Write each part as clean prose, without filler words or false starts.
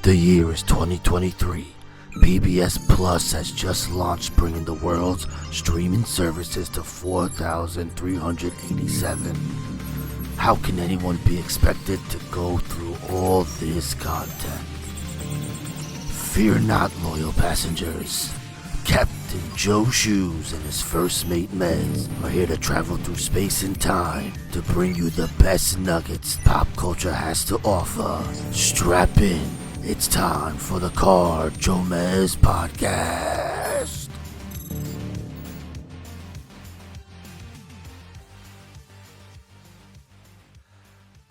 The year is 2023. PBS Plus has just launched, bringing the world's streaming services to 4,387. How can anyone be expected to go through all this content? Fear not, loyal passengers. Captain Joe Shoes and his first mate Mez are here to travel through space and time to bring you the best nuggets pop culture has to offer. Strap in. It's time for the JoeMeZ podcast.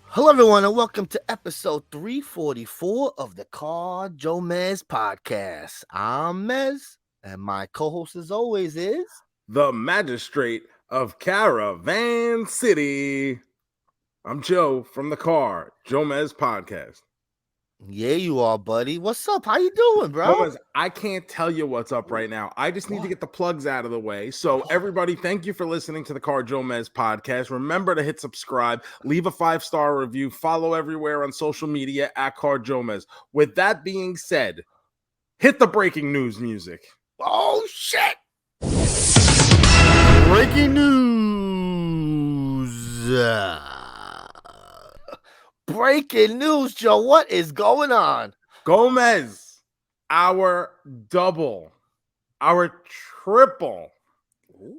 Hello, everyone, and welcome to episode 344 of the JoeMeZ podcast. I'm Mez, and my co-host, as always, is the magistrate of Caravan City. I'm Joe from the JoeMeZ podcast. Yeah, you are, buddy. What's up? How you doing, bro? JoeMeZ, I can't tell you what's up right now. I just need to get the plugs out of the way. So everybody, thank you for listening to the JoeMeZ podcast. Remember to hit subscribe, leave a 5-star review, follow everywhere on social media at JoeMeZ. With that being said, hit the breaking news music. Oh, shit. Breaking news. Breaking news, Joe. What is going on? JoeMeZ, our double, our triple,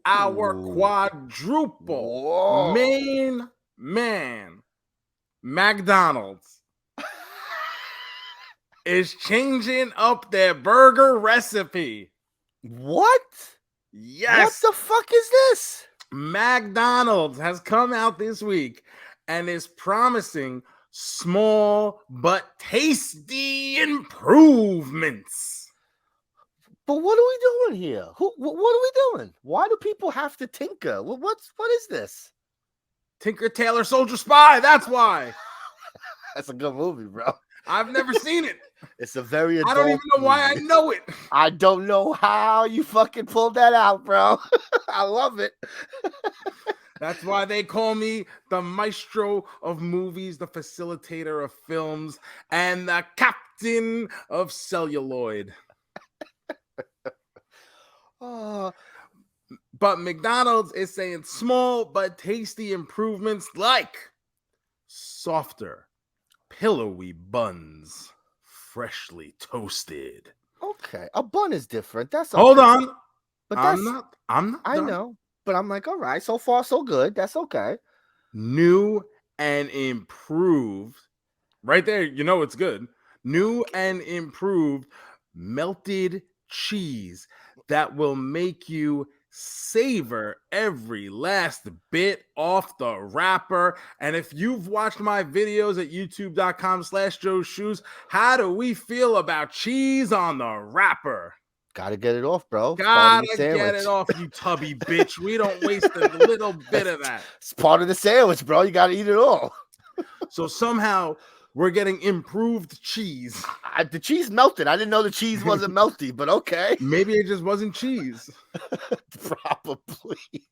our quadruple main man, McDonald's, is changing up their burger recipe. What? Yes. What the fuck is this? McDonald's has come out this week and is promising small but tasty improvements. But what are we doing here? What are we doing? Why do people have to tinker? What is this? Tinker Tailor Soldier Spy. That's why. That's a good movie, bro. I've never seen it. It's a very adult I don't even know why I know it. I don't know how you fucking pulled that out, bro. I love it. That's why they call me the maestro of movies, the facilitator of films, and the captain of celluloid. But McDonald's is saying small but tasty improvements like softer, pillowy buns, freshly toasted. Okay, a bun is different. That's hold on. But I'm not. I done. know. But I'm like, all right, so far so good. That's okay. New and improved. Right there, you know it's good. New and improved melted cheese that will make you savor every last bit off the wrapper. And if you've watched my videos at youtube.com/JoeShoes, how do we feel about cheese on the wrapper? Gotta get it off, bro. Gotta get it off, you tubby bitch. We don't waste a little bit of that. It's part of the sandwich, bro. You gotta eat it all. So somehow we're getting improved cheese. The cheese melted. I didn't know the cheese wasn't melty, but okay. Maybe it just wasn't cheese. Probably.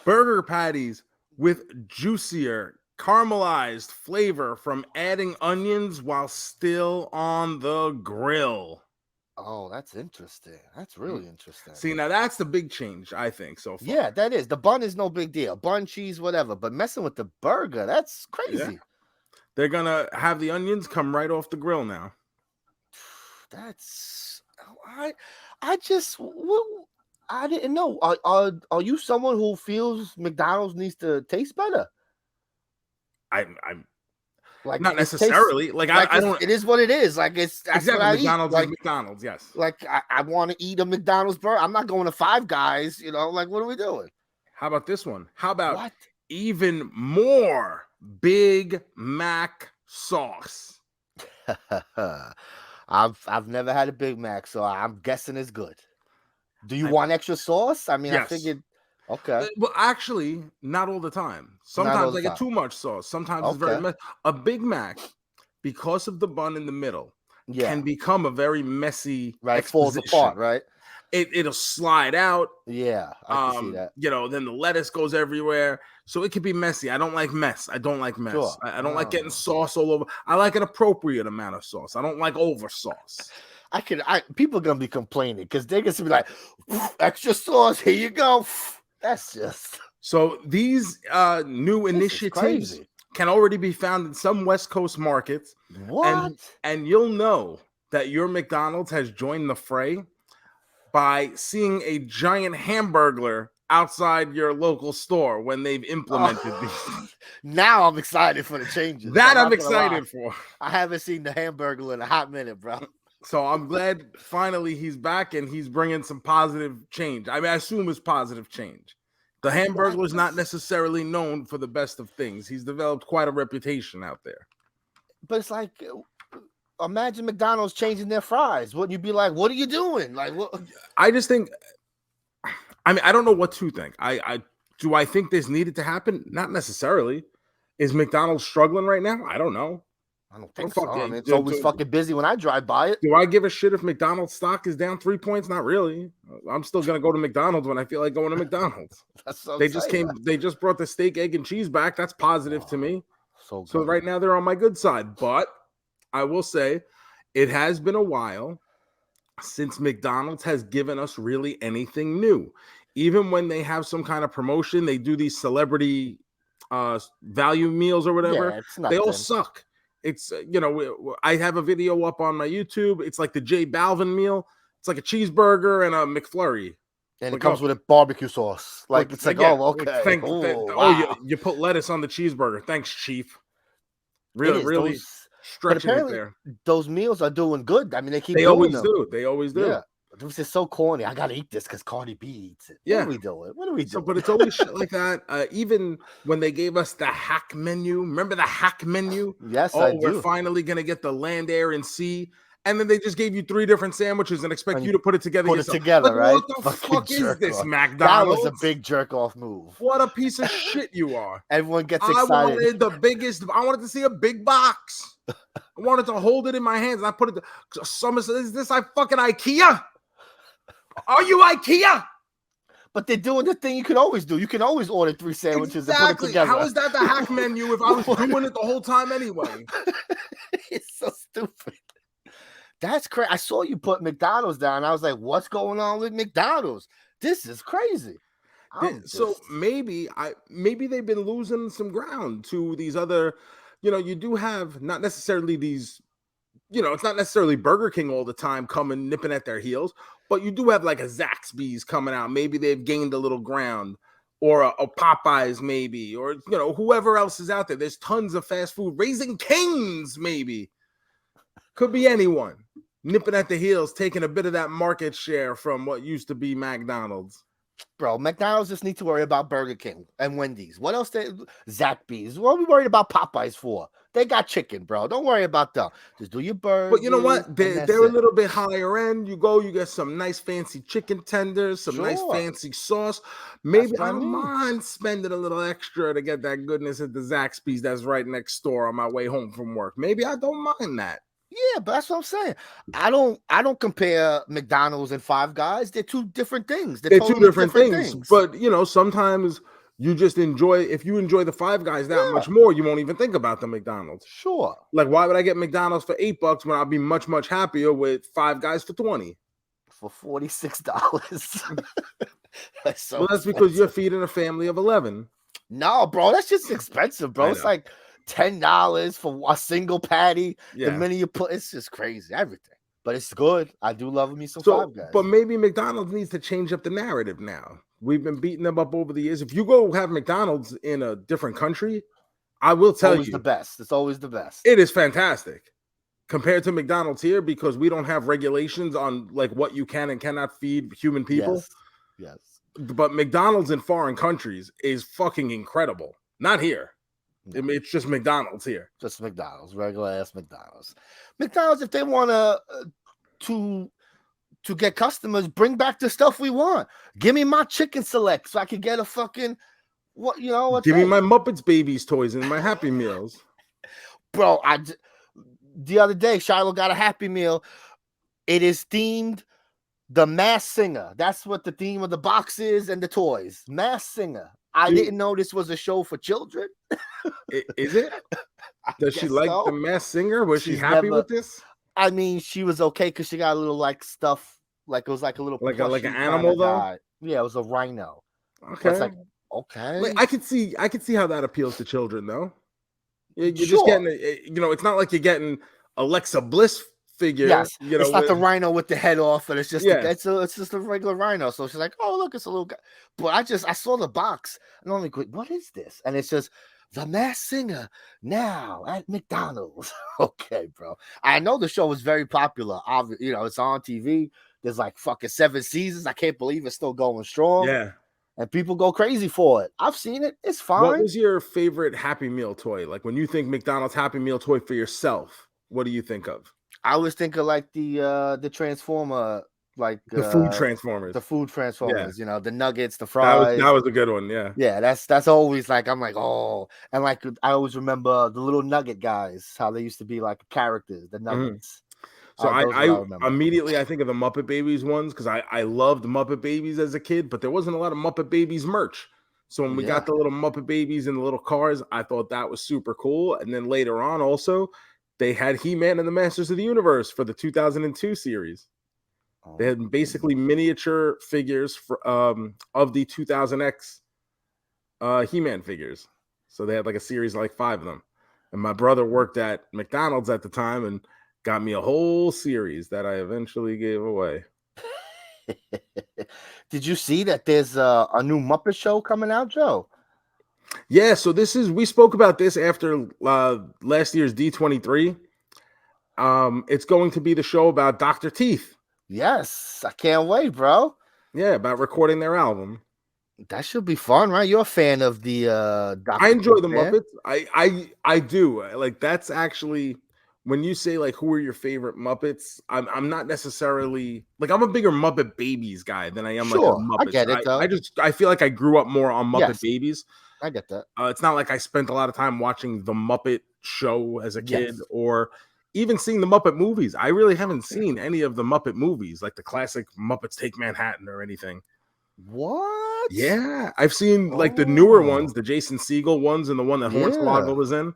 Burger patties with juicier caramelized flavor from adding onions while still on the grill. Oh, that's interesting. That's really interesting. See, now that's the big change, I think, so far. Yeah, that is. The bun is no big deal. Bun, cheese, whatever. But messing with the burger, that's crazy. Yeah. They're going to have the onions come right off the grill now. That's... I didn't know. Are you someone who feels McDonald's needs to taste better? I'm like not necessarily. I don't. It is what it is. Like it's exactly McDonald's. Like McDonald's, yes. Like I want to eat a McDonald's burger. I'm not going to Five Guys. You know, like what are we doing? How about this one? How about even more Big Mac sauce? I've never had a Big Mac, so I'm guessing it's good. Do you want extra sauce? I mean, yes. I figured. Okay. Well, actually, not all the time. Sometimes I get too much sauce. Sometimes it's very messy. A Big Mac, because of the bun in the middle, can become a very messy. Right, falls apart. Right. It'll slide out. Yeah, I can see that. You know, then the lettuce goes everywhere. So it could be messy. I don't like mess. I don't like mess. Sure. I don't like getting sauce all over. I like an appropriate amount of sauce. I don't like over sauce. People are gonna be complaining because they're gonna be like, extra sauce, here you go. That's just so these new initiatives can already be found in some West Coast markets. What? And you'll know that your McDonald's has joined the fray by seeing a giant hamburglar outside your local store when they've implemented these. Now I'm excited for the changes. That I'm excited for. I haven't seen the hamburger in a hot minute, bro. So I'm glad finally he's back and he's bringing some positive change. I mean, I assume it's positive change. The hamburger is not necessarily known for the best of things. He's developed quite a reputation out there. But it's like, imagine McDonald's changing their fries. Wouldn't you be like, what are you doing? Like, what? I just think, I mean, I don't know what to think. Do I think this needed to happen? Not necessarily. Is McDonald's struggling right now? I don't know. I don't think so. I mean, it's always fucking busy when I drive by it. Do I give a shit if McDonald's stock is down 3 points? Not really. I'm still gonna go to McDonald's when I feel like going to McDonald's. They just brought the steak, egg, and cheese back. That's positive to me. So right now they're on my good side. But I will say it has been a while since McDonald's has given us really anything new. Even when they have some kind of promotion, they do these celebrity value meals or whatever. Yeah, they all suck. It's, I have a video up on my YouTube. It's like the J Balvin meal. It's like a cheeseburger and a McFlurry. And it comes with a barbecue sauce. It's like, oh, okay. Wow. You put lettuce on the cheeseburger. Thanks, Chief. Really stretching it there. Those meals are doing good. I mean, they always do. They always do. Yeah. This is so corny. I gotta eat this because Cardi B eats it. Yeah. What are we doing? But it's always shit like that. Even when they gave us the hack menu, remember the hack menu? Yes, I do. We're finally gonna get the land, air, and sea. And then they just gave you 3 different sandwiches and expect you to put it together. Right? What the fuck is this, McDonald's? That was a big jerk off move. What a piece of shit you are. Everyone gets excited. I wanted to see a big box. I wanted to hold it in my hands. And I put it. Someone said, "Is this fucking IKEA? Are you IKEA?" But they're doing the thing you can always do. You can always order 3 sandwiches and put it together. How is that the hack menu if I was doing it the whole time anyway? It's so stupid. That's crazy. I saw you put McDonald's down. I was like, what's going on with McDonald's? This is crazy. So maybe they've been losing some ground to these other, you do have not necessarily these, it's not necessarily Burger King all the time coming nipping at their heels, but you do have like a Zaxby's coming out. Maybe they've gained a little ground, or a Popeyes maybe, or whoever else is out there. There's tons of fast food. Raising Cane's maybe. Could be anyone nipping at the heels, taking a bit of that market share from what used to be McDonald's. Bro, McDonald's just need to worry about Burger King and Wendy's. What else? Zaxby's. What are we worried about Popeyes for? They got chicken, bro. Don't worry about them. Just do your burger. But you know what? They're a little bit higher end. You get some nice fancy chicken tenders, some nice fancy sauce. Maybe I don't mind spending a little extra to get that goodness at the Zaxby's that's right next door on my way home from work. Maybe I don't mind that. Yeah, but that's what I'm saying. I don't compare McDonald's and Five Guys. They're 2 different things. They're totally 2 different things. But sometimes you just enjoy. If you enjoy the Five Guys that much more, you won't even think about the McDonald's. Sure. Like, why would I get McDonald's for $8 when I'll be much, much happier with Five Guys for $20? For $46. That's because you're feeding a family of 11. No, bro, that's just expensive, bro. It's like $10 for a single patty. The minute you put, it's just crazy, everything. But it's good. I do love me some Five Guys. But maybe McDonald's needs to change up the narrative now. We've been beating them up over the years. If you go have McDonald's in a different country, I will tell you, the best. It's always the best. It is fantastic compared to McDonald's here because we don't have regulations on like what you can and cannot feed human people. Yes. But McDonald's in foreign countries is fucking incredible. Not here. I mean, it's just McDonald's here. Just McDonald's, regular ass McDonald's. McDonald's, if they want to get customers, bring back the stuff we want. Give me my chicken select so I can get a fucking Give me my Muppets Babies toys and my Happy Meals. Bro, the other day Shiloh got a Happy Meal. It is themed The Masked Singer. That's what the theme of the box is and the toys. Masked Singer. I didn't know this was a show for children. Is it? Does she like the Masked Singer? Was she happy with this? I mean, she was okay because she got a little like stuff, like it was like a little like an animal though. Guy. Yeah, it was a rhino. Okay, it's like okay. Like, I could see how that appeals to children though. You're just getting, it's not like you're getting Alexa Bliss figure. Yes, it's not the rhino with the head off, and it's just it's just a regular rhino. So she's like, oh look, it's a little guy. But I saw the box and I'm like, what is this? And it's just the Masked Singer now at McDonald's. Okay, bro. I know the show was very popular. It's on TV. There's like fucking 7 seasons. I can't believe it's still going strong. Yeah. And people go crazy for it. I've seen it. It's fine. What was your favorite Happy Meal toy? Like when you think McDonald's Happy Meal toy for yourself, what do you think of? I always think of like the Transformer, like the food Transformers. The food Transformers, the nuggets, the fries. That was a good one, yeah. Yeah, that's always like I'm like, oh, and like I always remember the little nugget guys, how they used to be like characters, the nuggets. So I immediately I think of the Muppet Babies ones because I loved Muppet Babies as a kid, but there wasn't a lot of Muppet Babies merch. So when we got the little Muppet Babies in the little cars, I thought that was super cool. And then later on also, they had He-Man and the Masters of the Universe for the 2002 series. They had basically miniature figures for of the 2000X He-Man figures. So they had like a series of like 5 of them. And my brother worked at McDonald's at the time and got me a whole series that I eventually gave away. Did you see that there's a new Muppet show coming out, Joe? Yeah, so we spoke about this after last year's D23. It's going to be the show about Dr. Teeth. Yes, I can't wait, bro. Yeah, about recording their album. That should be fun, right? You're a fan of the Dr. I enjoy Teeth, the Muppets. I do. Like that's actually when you say like who are your favorite Muppets, I'm not necessarily like I'm a bigger Muppet Babies guy than I am like a Muppet. I get it though. I feel like I grew up more on Muppet Babies. I get that. It's not like I spent a lot of time watching the Muppet Show as a kid or even seeing the Muppet movies. I really haven't seen any of the Muppet movies, like the classic Muppets Take Manhattan or anything. What? Yeah, I've seen like the newer ones, the Jason Segel ones, and the one that Hornswoggle was in.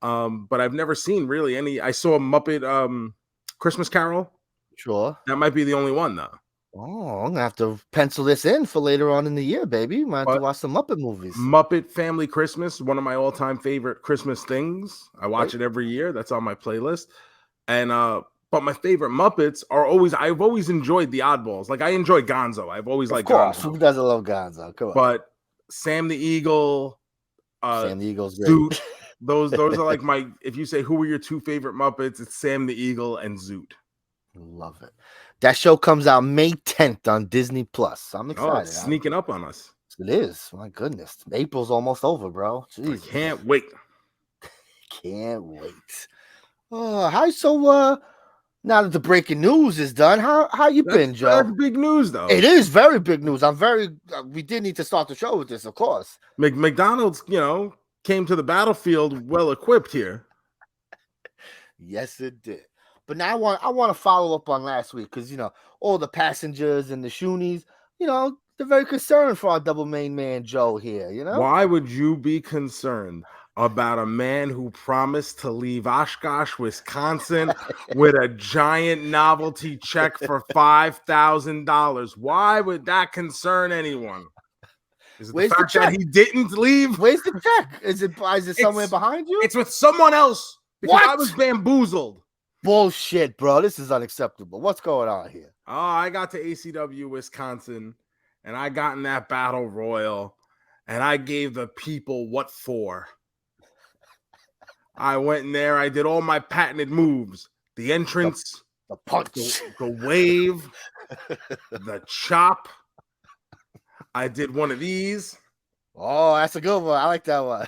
But I've never seen really any. I saw a Muppet Christmas Carol. Sure. That might be the only one though. Oh, I'm gonna have to pencil this in for later on in the year, baby. Might have to watch some Muppet movies. Muppet Family Christmas, one of my all-time favorite Christmas things. I watch it every year. That's on my playlist. And but my favorite Muppets are I've always enjoyed the oddballs. Like I enjoy Gonzo. I've always liked Gonzo. Who doesn't love Gonzo? Come on. But Sam the Eagle, Sam the Eagle's great. Zoot, those are like my. If you say who are your 2 favorite Muppets, it's Sam the Eagle and Zoot. Love it. That show comes out May 10th on Disney Plus. I'm excited. It's sneaking up on us. It is. My goodness. April's almost over, bro. Jeez. I can't wait. Can't wait. Hi. So now that the breaking news is done, how you been, Joe? That's big news, though. It is very big news. I'm very. We did need to start the show with this, of course. McDonald's, came to the battlefield well equipped here. Yes, it did. But now I want to follow up on last week because all the passengers and the Shoonies, they're very concerned for our double main man Joe here. Why would you be concerned about a man who promised to leave Oshkosh, Wisconsin, with a giant novelty check for $5,000? Why would that concern anyone? Is it the fact that he didn't leave? Where's the check? Is it somewhere behind you? It's with someone else because I was bamboozled. Bullshit, bro. This is unacceptable. What's going on here? Oh, I got to ACW, Wisconsin, and I got in that battle royal, and I gave the people what for. I went in there. I did all my patented moves. The entrance, the punch, the wave, the chop. I did one of these. Oh, that's a good one. I like that one.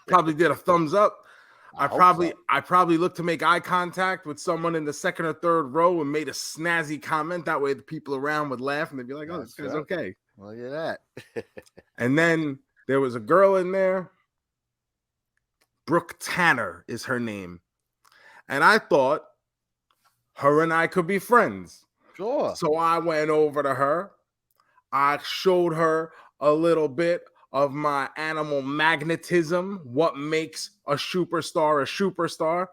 Probably did a thumbs up. I probably looked to make eye contact with someone in the second or third row and made a snazzy comment. That way the people around would laugh and they'd be like, oh, this guy's okay. Look at that. And then there was a girl in there. Brooke Tanner is her name. And I thought her and I could be friends. Sure. So I went over to her. I showed her a little bit of my animal magnetism, what makes a superstar.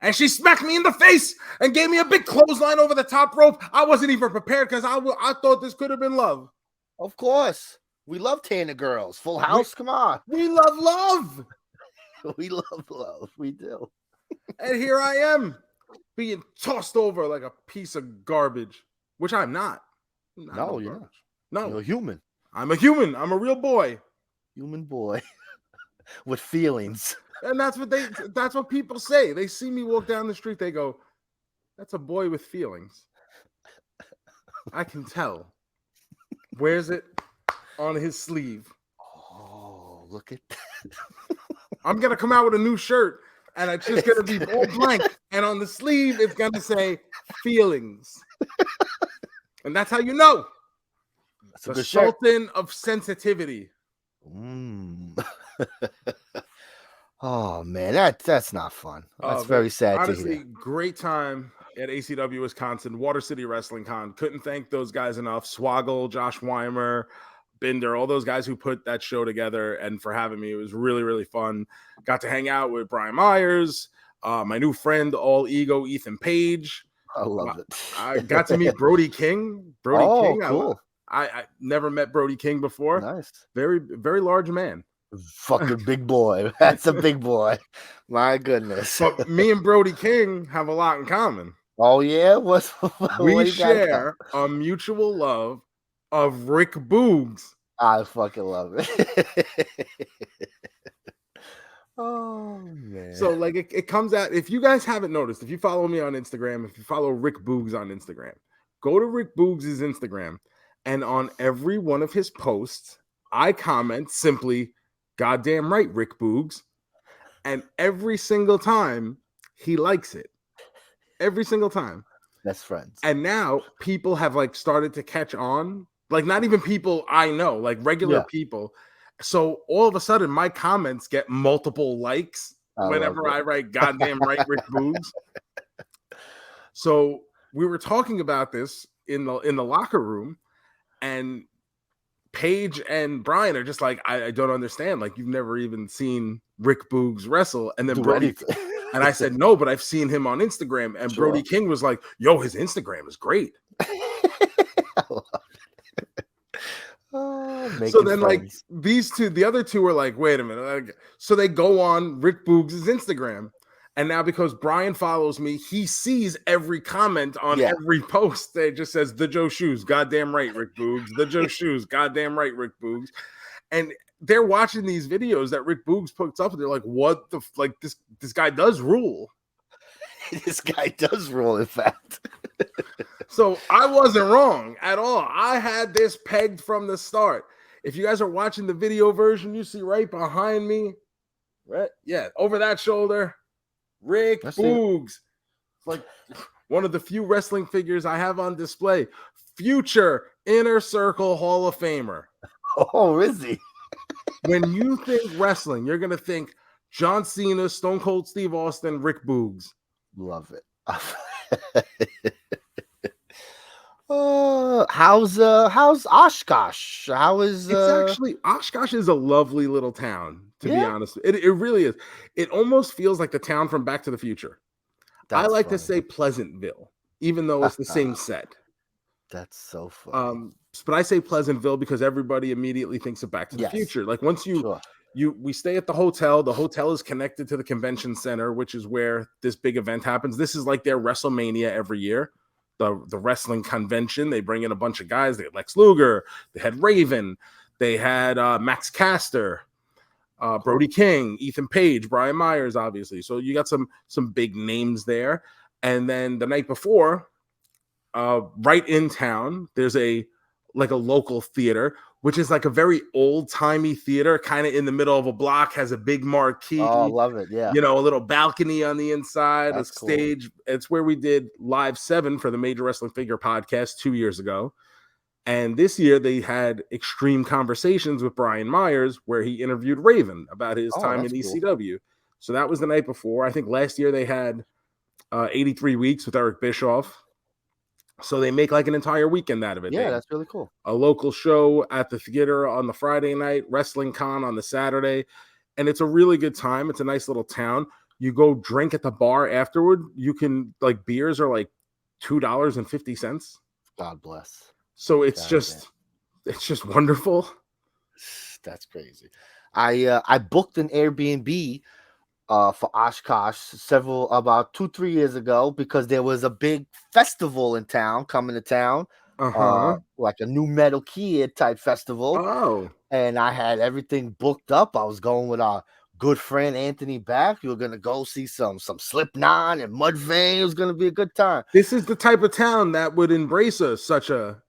And she smacked me in the face and gave me a big clothesline over the top rope. I wasn't even prepared because I thought this could have been love. Of course. We love Tanner girls. Full House, come on. We love love. We love love. We do. And here I am being tossed over like a piece of garbage, which I'm not. No, you're not. No. You're a human. I'm a human. I'm a real boy. Human boy with feelings. And that's what people say. They see me walk down the street, they go, that's a boy with feelings. I can tell. Wears it on his sleeve. Oh, look at that. I'm gonna come out with a new shirt, and it's just gonna be all blank. And on the sleeve, it's gonna say feelings. And that's how you know. That's the Sultan of sensitivity. Oh man, that's not fun. That's very sad. Honestly, to hear. Great time at ACW Wisconsin, Water City Wrestlingcon. Couldn't thank those guys enough. Swoggle, Josh Weimer, Binder, all those guys who put that show together, and for having me. It was really, really fun. Got to hang out with Brian Myers, my new friend, All Ego, Ethan Page. I love it. I got to meet Brody King. King. Cool. I never met Brody King before. Nice. Very, very large man. Fucking big boy. That's a big boy. My goodness. But me and Brody King have a lot in common. Oh, yeah? We share a mutual love of Rick Boogs. I fucking love it. Oh, man. So, like, it comes out. If you guys haven't noticed, if you follow me on Instagram, if you follow Rick Boogs on Instagram, go to Rick Boogs' Instagram. And on every one of his posts, I comment simply, goddamn right, Rick Boogs. And every single time, he likes it. Every single time. Best friends. And now people have like started to catch on. Like not even people I know, like regular people. So all of a sudden, my comments get multiple likes whenever I write goddamn right, Rick Boogs. So we were talking about this in the locker room. And Paige and Brian are just like, I don't understand. Like, you've never even seen Rick Boogs wrestle. And then Brody, and I said, no, but I've seen him on Instagram. And Brody King was like, yo, his Instagram is great. So then, like, these two, the other two were like, wait a minute. Like, so they go on Rick Boogs' Instagram. And now because Brian follows me, he sees every comment on every post that just says the Joe Shoes, goddamn right, Rick Boogs, the Joe Shoes, goddamn right, Rick Boogs. And they're watching these videos that Rick Boogs puts up, and they're like, what the like this guy does rule. This guy does rule, in fact. So I wasn't wrong at all. I had this pegged from the start. If you guys are watching the video version, you see right behind me, right? Yeah, over that shoulder. Rick Boogs. Like one of the few wrestling figures I have on display. Future Inner Circle Hall of Famer. Oh, is he? When you think wrestling, you're going to think John Cena, Stone Cold Steve Austin, Rick Boogs. Love it. How's Oshkosh? How is It's actually Oshkosh is a lovely little town, to be honest. It really is. It almost feels like the town from Back to the Future. I like to say Pleasantville, even though it's the same set. That's so funny. But I say Pleasantville because everybody immediately thinks of Back to the Future. Like once we stay at the hotel is connected to the convention center, which is where this big event happens. This is like their WrestleMania every year. The wrestling convention, they bring in a bunch of guys. They had Lex Luger, they had Raven, they had Max Caster, Brody King, Ethan Page, Brian Myers, obviously. So you got some big names there. And then the night before, right in town, there's a local theater, which is like a very old-timey theater, kind of in the middle of a block, has a big marquee. Oh, love it, yeah. You know, a little balcony on the inside, That's a stage. Cool. It's where we did Live 7 for the Major Wrestling Figure podcast 2 years ago. And this year they had Extreme Conversations with Brian Myers, where he interviewed Raven about his time in ECW. So that was the night before. I think last year they had 83 Weeks with Eric Bischoff. So they make like an entire weekend out of it. Yeah, They that's really cool. a local show at the theater on the Friday night, Wrestlingcon on the Saturday, and it's a really good time. It's a nice little town. You go drink at the bar afterward. You can like beers are like $2.50. God bless. So it's God it's just wonderful. That's crazy. I booked an Airbnb for Oshkosh about 2-3 years ago because there was a big festival in town coming to town, like a new metal kid type festival. Oh, And I had everything booked up. I was going with our good friend Anthony Back. We were gonna go see some Slipknot and Mudvayne. It was gonna be a good time. this is the type of town that would embrace such a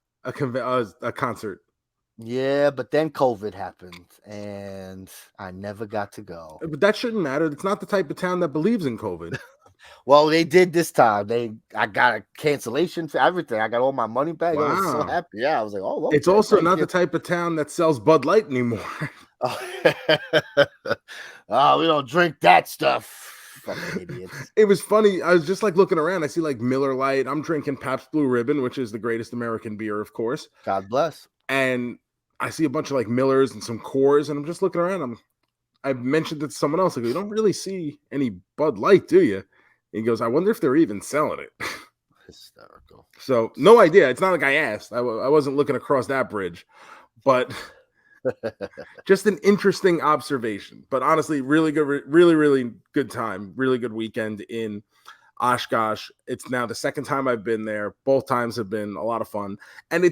concert. Yeah, but then COVID happened, and I never got to go. But that shouldn't matter. It's not the type of town that believes in COVID. Well, they did this time. I got a cancellation for everything. I got all my money back. I was so Wow. happy. Yeah, I was like, oh, It's okay, also thank not you. the type of town that sells Bud Light anymore. Oh, we don't drink that stuff. Fucking idiots. It was funny. I was just like looking around. I see like Miller Lite. I'm drinking Pabst Blue Ribbon, which is the greatest American beer, of course. God bless. And I see a bunch of like Millers and some Coors, and I'm just looking around. I mentioned it to someone else. I go, you don't really see any Bud Light, do you? And he goes, I wonder if they're even selling it. Hysterical. So no idea. It's not like I asked. I wasn't looking across that bridge, but just an interesting observation. But honestly, really good, really good time. Really good weekend in Oshkosh. It's now the second time I've been there. Both times have been a lot of fun. And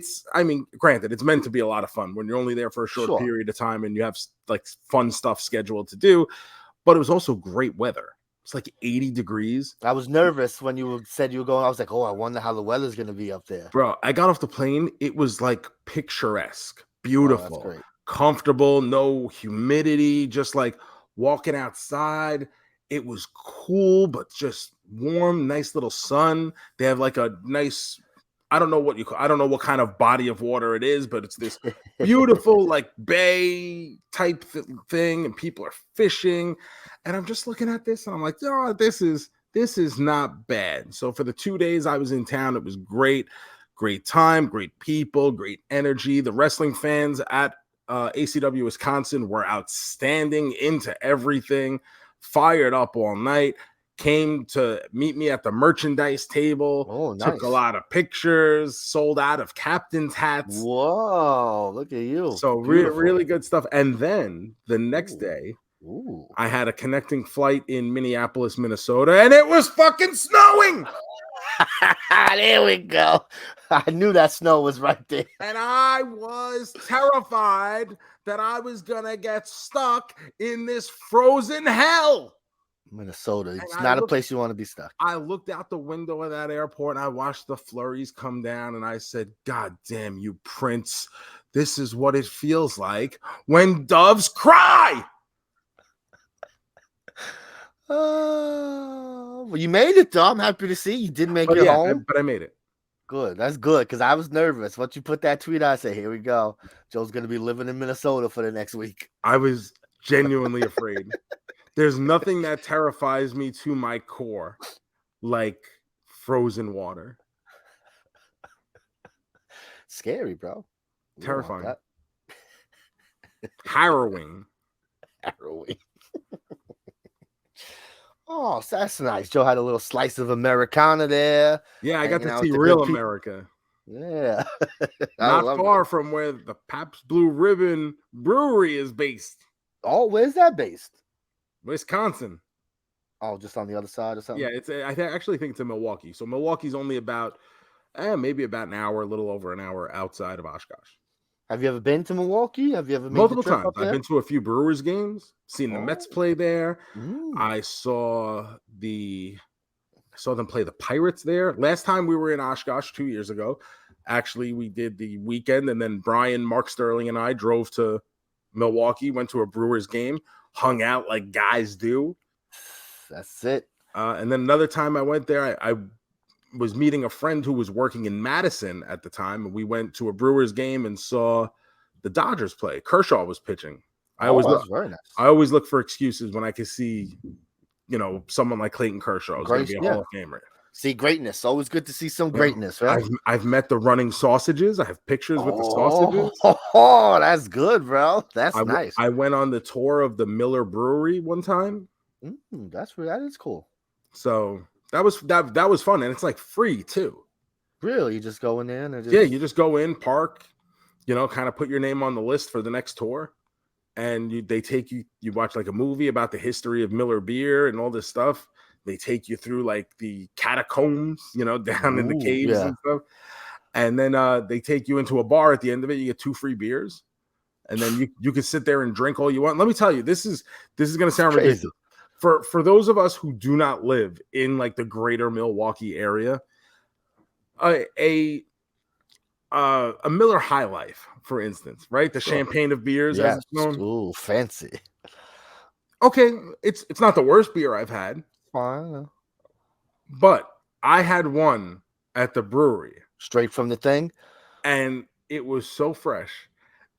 granted, it's meant to be a lot of fun when you're only there for a short period of time and you have like fun stuff scheduled to do. But it was also great weather. It's like 80 degrees. I was nervous when you said you were going. I was like, oh, I wonder how the weather's going to be up there. Bro, I got off the plane. It was like picturesque, beautiful, that's great. Comfortable, no humidity, just like walking outside. It was cool, but just warm, nice little sun. They have like a nice, I don't know what kind of body of water it is, but it's this beautiful like bay type thing, and people are fishing. And I'm just looking at this and I'm like, oh, this is not bad. So for the 2 days I was in town, it was great time, great people, great energy. The wrestling fans at ACW Wisconsin were outstanding, into everything, fired up all night, came to meet me at the merchandise table. Oh, nice. Took a lot of pictures, sold out of captain's hats. Whoa, look at you. So really good stuff. And then the next day, I had a connecting flight in Minneapolis, Minnesota, and it was fucking snowing. There we go. I knew that snow was right there. And I was terrified that I was going to get stuck in this frozen hell. Minnesota. It's not a place you want to be stuck. I looked out the window of that airport and I watched the flurries come down and I said, God damn you, Prince. This is what it feels like when doves cry. Well, you made it, though. I'm happy to see you did make it home. But I made it. Good. That's good, because I was nervous. Once you put that tweet out, I said, here we go. Joe's going to be living in Minnesota for the next week. I was genuinely afraid. There's nothing that terrifies me to my core like frozen water. Scary, bro. Terrifying. Harrowing. Oh, so that's nice. Joe had a little slice of Americana there. Yeah, I got to see real America. Yeah. Not far from where the Pabst Blue Ribbon Brewery is based. Oh, where's that based? Wisconsin. Oh, just on the other side or something? Yeah, I actually think it's in Milwaukee. So Milwaukee's only about, maybe about an hour, a little over an hour outside of Oshkosh. Have you ever been to Milwaukee? Have you ever made multiple the trip times? up there? I've been to a few Brewers games, seen the Mets play there. Ooh. I saw them play the Pirates there. Last time we were in Oshkosh 2 years ago. Actually, we did the weekend, and then Brian, Mark Sterling, and I drove to Milwaukee, went to a Brewers game, hung out like guys do. That's it. And then another time I went there, I was meeting a friend who was working in Madison at the time, and we went to a Brewers game and saw the Dodgers play. Kershaw was pitching. I always look for excuses when I can see, someone like Clayton Kershaw is going to be a Hall of Famer. See greatness. Always good to see some greatness, right? I've met the running sausages. I have pictures with the sausages. Oh, that's good, bro. That's nice. I went on the tour of the Miller Brewery one time. That is cool. So that was fun, and it's like free too. Really, you just go in there and you just go in, park, kind of put your name on the list for the next tour, and they take you. You watch like a movie about the history of Miller beer and all this stuff. They take you through like the catacombs, down in the caves and stuff, and then they take you into a bar at the end of it. You get 2 free beers, and then you can sit there and drink all you want. Let me tell you, this is going to sound ridiculous. For those of us who do not live in like the greater Milwaukee area, a Miller High Life, for instance, right? The champagne of beers, as it's known. Ooh, fancy. Okay, it's not the worst beer I've had. Fine. But I had one at the brewery. Straight from the thing? And it was so fresh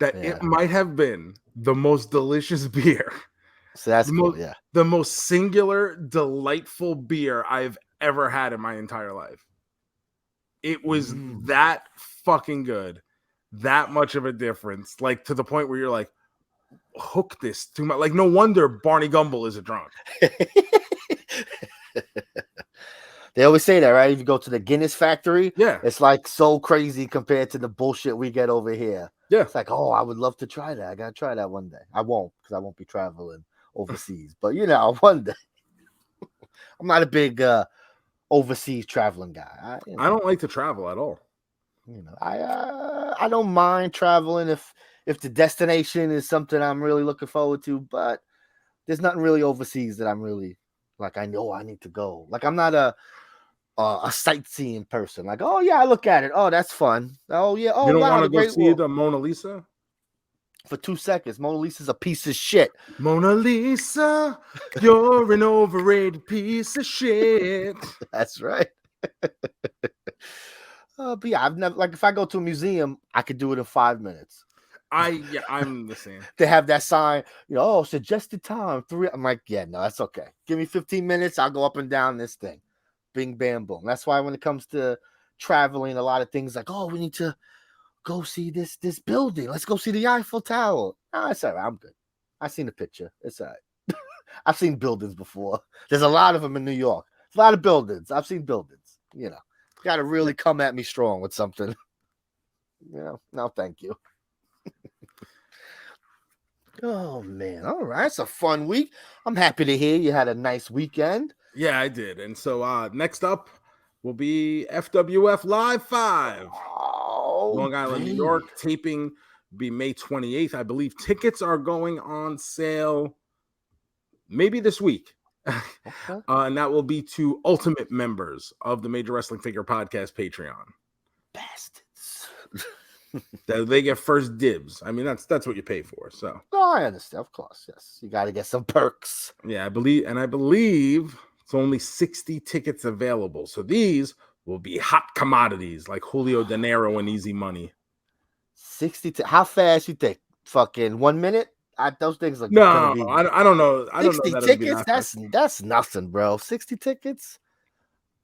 that it might have been the most delicious beer. So that's cool, the most singular, delightful beer I've ever had in my entire life. It was that fucking good, that much of a difference, like to the point where you're like, hook this too much. Like, no wonder Barney Gumble is a drunk. They always say that, right? If you go to the Guinness factory, it's like so crazy compared to the bullshit we get over here. Yeah, it's like, oh, I would love to try that. I gotta try that one day. I won't, because I won't be traveling overseas. But one day. I'm not a big overseas traveling guy. I don't like to travel at all. I don't mind traveling if the destination is something I'm really looking forward to, but there's nothing really overseas that I'm really like, I know I need to go. Like, I'm not a sightseeing person. Like, oh yeah, I look at it. Oh, that's fun. Oh yeah. Oh, you don't wow, want to go see the Mona Lisa? For 2 seconds. Mona Lisa's a piece of shit. Mona Lisa, you're an overrated piece of shit. That's right. But yeah, I've never, like, if I go to a museum, I could do it in 5 minutes. I'm the same. They have that sign, suggested time 3. I'm like, yeah, no, that's okay. Give me 15 minutes. I'll go up and down this thing. Bing, bam, boom. That's why when it comes to traveling, a lot of things like, oh, we need to go see this building. Let's go see the Eiffel Tower. No, it's all right. I'm good. I've seen the picture. It's all right. I've seen buildings before. There's a lot of them in New York. A lot of buildings. I've seen buildings. Got to really come at me strong with something. No, thank you. Oh, man. All right. It's a fun week. I'm happy to hear you had a nice weekend. Yeah, I did. And so next up will be FWF Live 5. Long Island, New York. Taping will be May 28th. I believe tickets are going on sale maybe this week. Okay. And that will be to ultimate members of the Major Wrestling Figure Podcast Patreon. Bastards. They get first dibs. I mean, that's what you pay for. So I understand, of course. Yes, you got to get some perks. Yeah, I believe it's only 60 tickets available. So these will be hot commodities like Julio De Niro and Easy Money. 60. How fast you think? Fucking 1 minute? Those things look. No, I don't know. 60 tickets? That's nothing, bro. 60 tickets?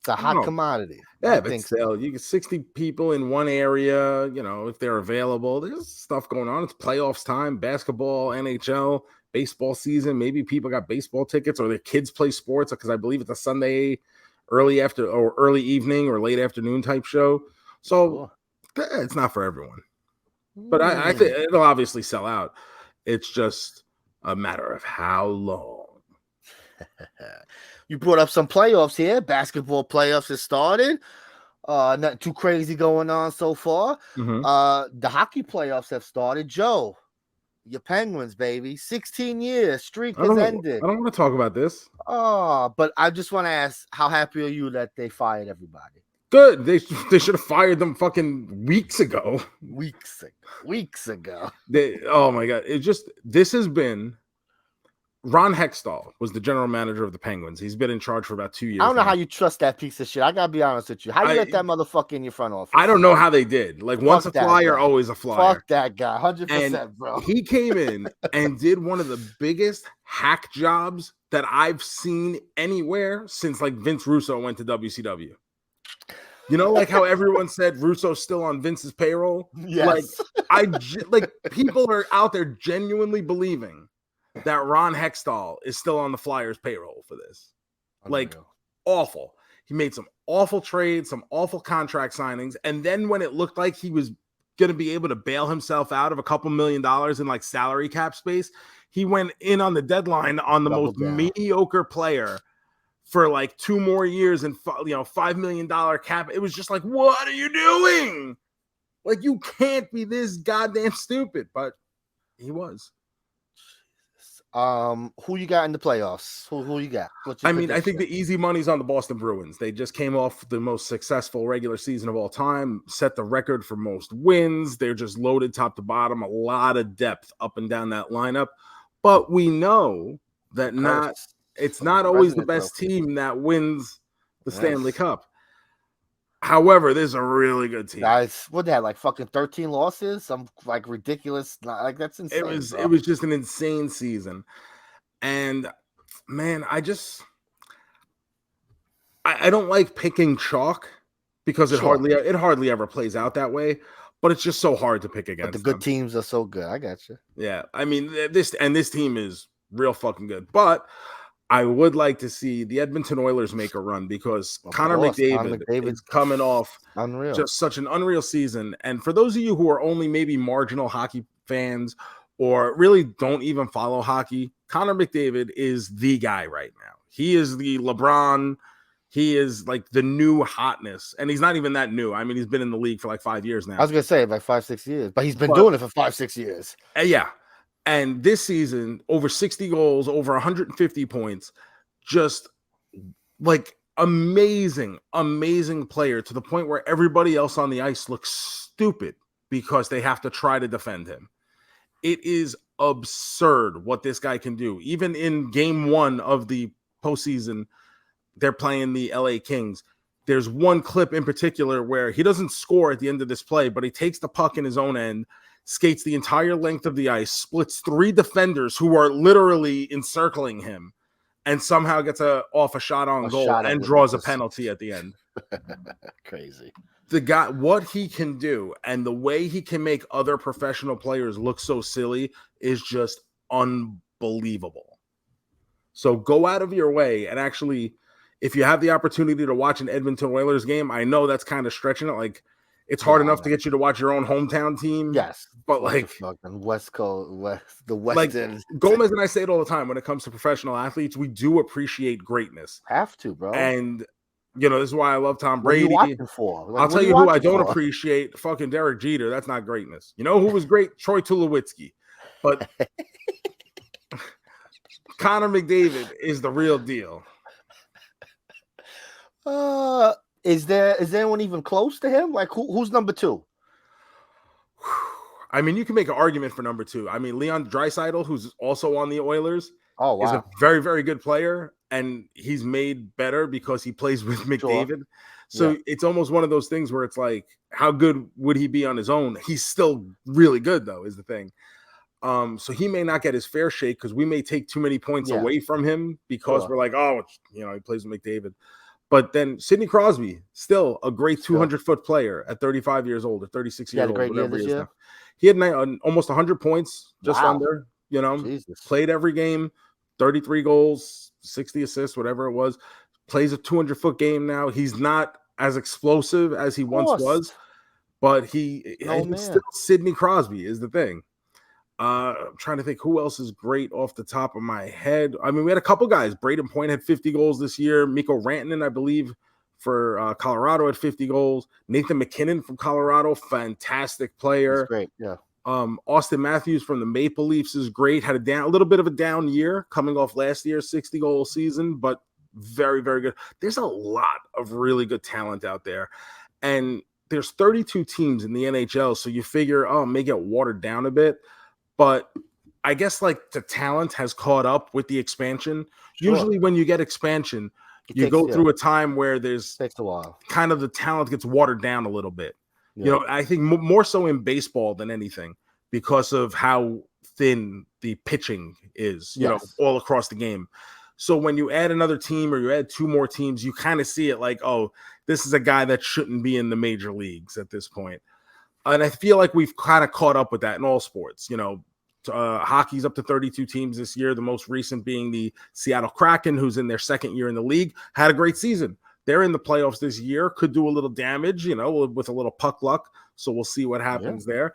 It's a hot commodity. Yeah, but still, you get 60 people in one area, if they're available. There's stuff going on. It's playoffs time, basketball, NHL, baseball season. Maybe people got baseball tickets or their kids play sports, because I believe it's a Sunday early evening or late afternoon type show. So it's not for everyone. But I think it'll obviously sell out. It's just a matter of how long. You brought up some playoffs here. Basketball playoffs has started. Not too crazy going on so far. Mm-hmm. The hockey playoffs have started. Joe, your Penguins, baby. 16 years streak has ended. I don't want to talk about this. But I just want to ask, how happy are you that they fired everybody? Good. They should have fired them fucking weeks ago. Weeks ago. Oh my God. This has been. Ron Hextall was the general manager of the Penguins. He's been in charge for about 2 years. I don't know how you trust that piece of shit. I gotta be honest with you. How you let that motherfucker in your front office? I don't know how they did. Like, once a flyer, always a flyer. Fuck that guy, 100%, bro. He came in and did one of the biggest hack jobs that I've seen anywhere since like Vince Russo went to WCW. You know, like how everyone said Russo's still on Vince's payroll. Yes. Like people are out there genuinely believing that Ron Hextall is still on the Flyers payroll for this. Like awful. He made some awful trades, some awful contract signings, and then when it looked like he was going to be able to bail himself out of a couple $1 million in like salary cap space, he went in on the deadline on the most mediocre player for like 2 more years and $5 million cap. It was just like, what are you doing? Like, you can't be this goddamn stupid, but he was. Who you got in the playoffs? Who you got? I mean, I think the easy money's on the Boston Bruins. They just came off the most successful regular season of all time, set the record for most wins. They're just loaded top to bottom, a lot of depth up and down that lineup. But we know that it's not always the best team that wins the Stanley Cup. However, there's a really good team. Guys, what they had, like fucking 13 losses, some like ridiculous, like that's insane. It was just an insane season, and man, I don't like picking chalk because it hardly ever plays out that way. But it's just so hard to pick against. But the good teams are so good. I got you. Yeah, I mean this team is real fucking good, but I would like to see the Edmonton Oilers make a run because Connor McDavid is coming off just such an unreal season. And for those of you who are only maybe marginal hockey fans or really don't even follow hockey, Connor McDavid is the guy right now. He is the LeBron. He is like the new hotness. And he's not even that new. I mean, he's been in the league for like 5 years now. I was going to say like 5-6 years, but he's been doing it for 5-6 years. Yeah. And this season, over 60 goals, over 150 points, just like amazing player to the point where everybody else on the ice looks stupid because they have to try to defend him. It is absurd what this guy can do. Even in game 1 of the postseason, they're playing the LA Kings. There's one clip in particular where he doesn't score at the end of this play, but he takes the puck in his own end, skates the entire length of the ice, splits 3 defenders who are literally encircling him, and somehow gets off a shot on goal and draws a penalty at the end. Crazy. The guy, what he can do and the way he can make other professional players look so silly is just unbelievable. So go out of your way and actually, if you have the opportunity to watch an Edmonton Oilers game, I know that's kind of stretching it. Like, it's hard enough to get you to watch your own hometown team. Yes. But like West Coast, the West like End. JoeMeZ and I say it all the time when it comes to professional athletes, we do appreciate greatness. Have to, bro. And this is why I love Tom Brady. What are you watching for? Like, I'll tell you who I don't appreciate. Fucking Derek Jeter. That's not greatness. You know who was great? Troy Tulowitzki. But Connor McDavid is the real deal. Is there anyone even close to him? Like who's number 2? I mean, you can make an argument for number 2. I mean, Leon Draisaitl, who's also on the Oilers, is a very, very good player, and he's made better because he plays with McDavid. Sure. So it's almost one of those things where it's like, how good would he be on his own? He's still really good, though, is the thing. So he may not get his fair shake because we may take too many points away from him because we're like, he plays with McDavid. But then Sidney Crosby, still a great 200-foot player at 35 years old or 36 years old, whatever he is now. He had almost 100 points, just under, Jesus. Played every game, 33 goals, 60 assists, whatever it was. Plays a 200-foot game now. He's not as explosive as he once was, but he's still Sidney Crosby is the thing. I'm trying to think who else is great off the top of my head. I mean, we had a couple guys. Braden Point had 50 goals this year. Mikko Rantanen, I believe, for Colorado had 50 goals. Nathan McKinnon from Colorado, fantastic player. That's great, yeah. Austin Matthews from the Maple Leafs is great. Had a little bit of a down year coming off last year's 60-goal season, but very, very good. There's a lot of really good talent out there. And there's 32 teams in the NHL, so you figure, it may get watered down a bit. But I guess like the talent has caught up with the expansion. Sure. Usually when you get expansion, you go through a time where takes a while. Kind of the talent gets watered down a little bit. Yeah. I think more so in baseball than anything because of how thin the pitching is, all across the game. So when you add another team or you add 2 more teams, you kind of see it like, oh, this is a guy that shouldn't be in the major leagues at this point. And I feel like we've kind of caught up with that in all sports. Hockey's up to 32 teams this year. The most recent being the Seattle Kraken, who's in their second year in the league, had a great season. They're in the playoffs this year, could do a little damage, with a little puck luck. So we'll see what happens there.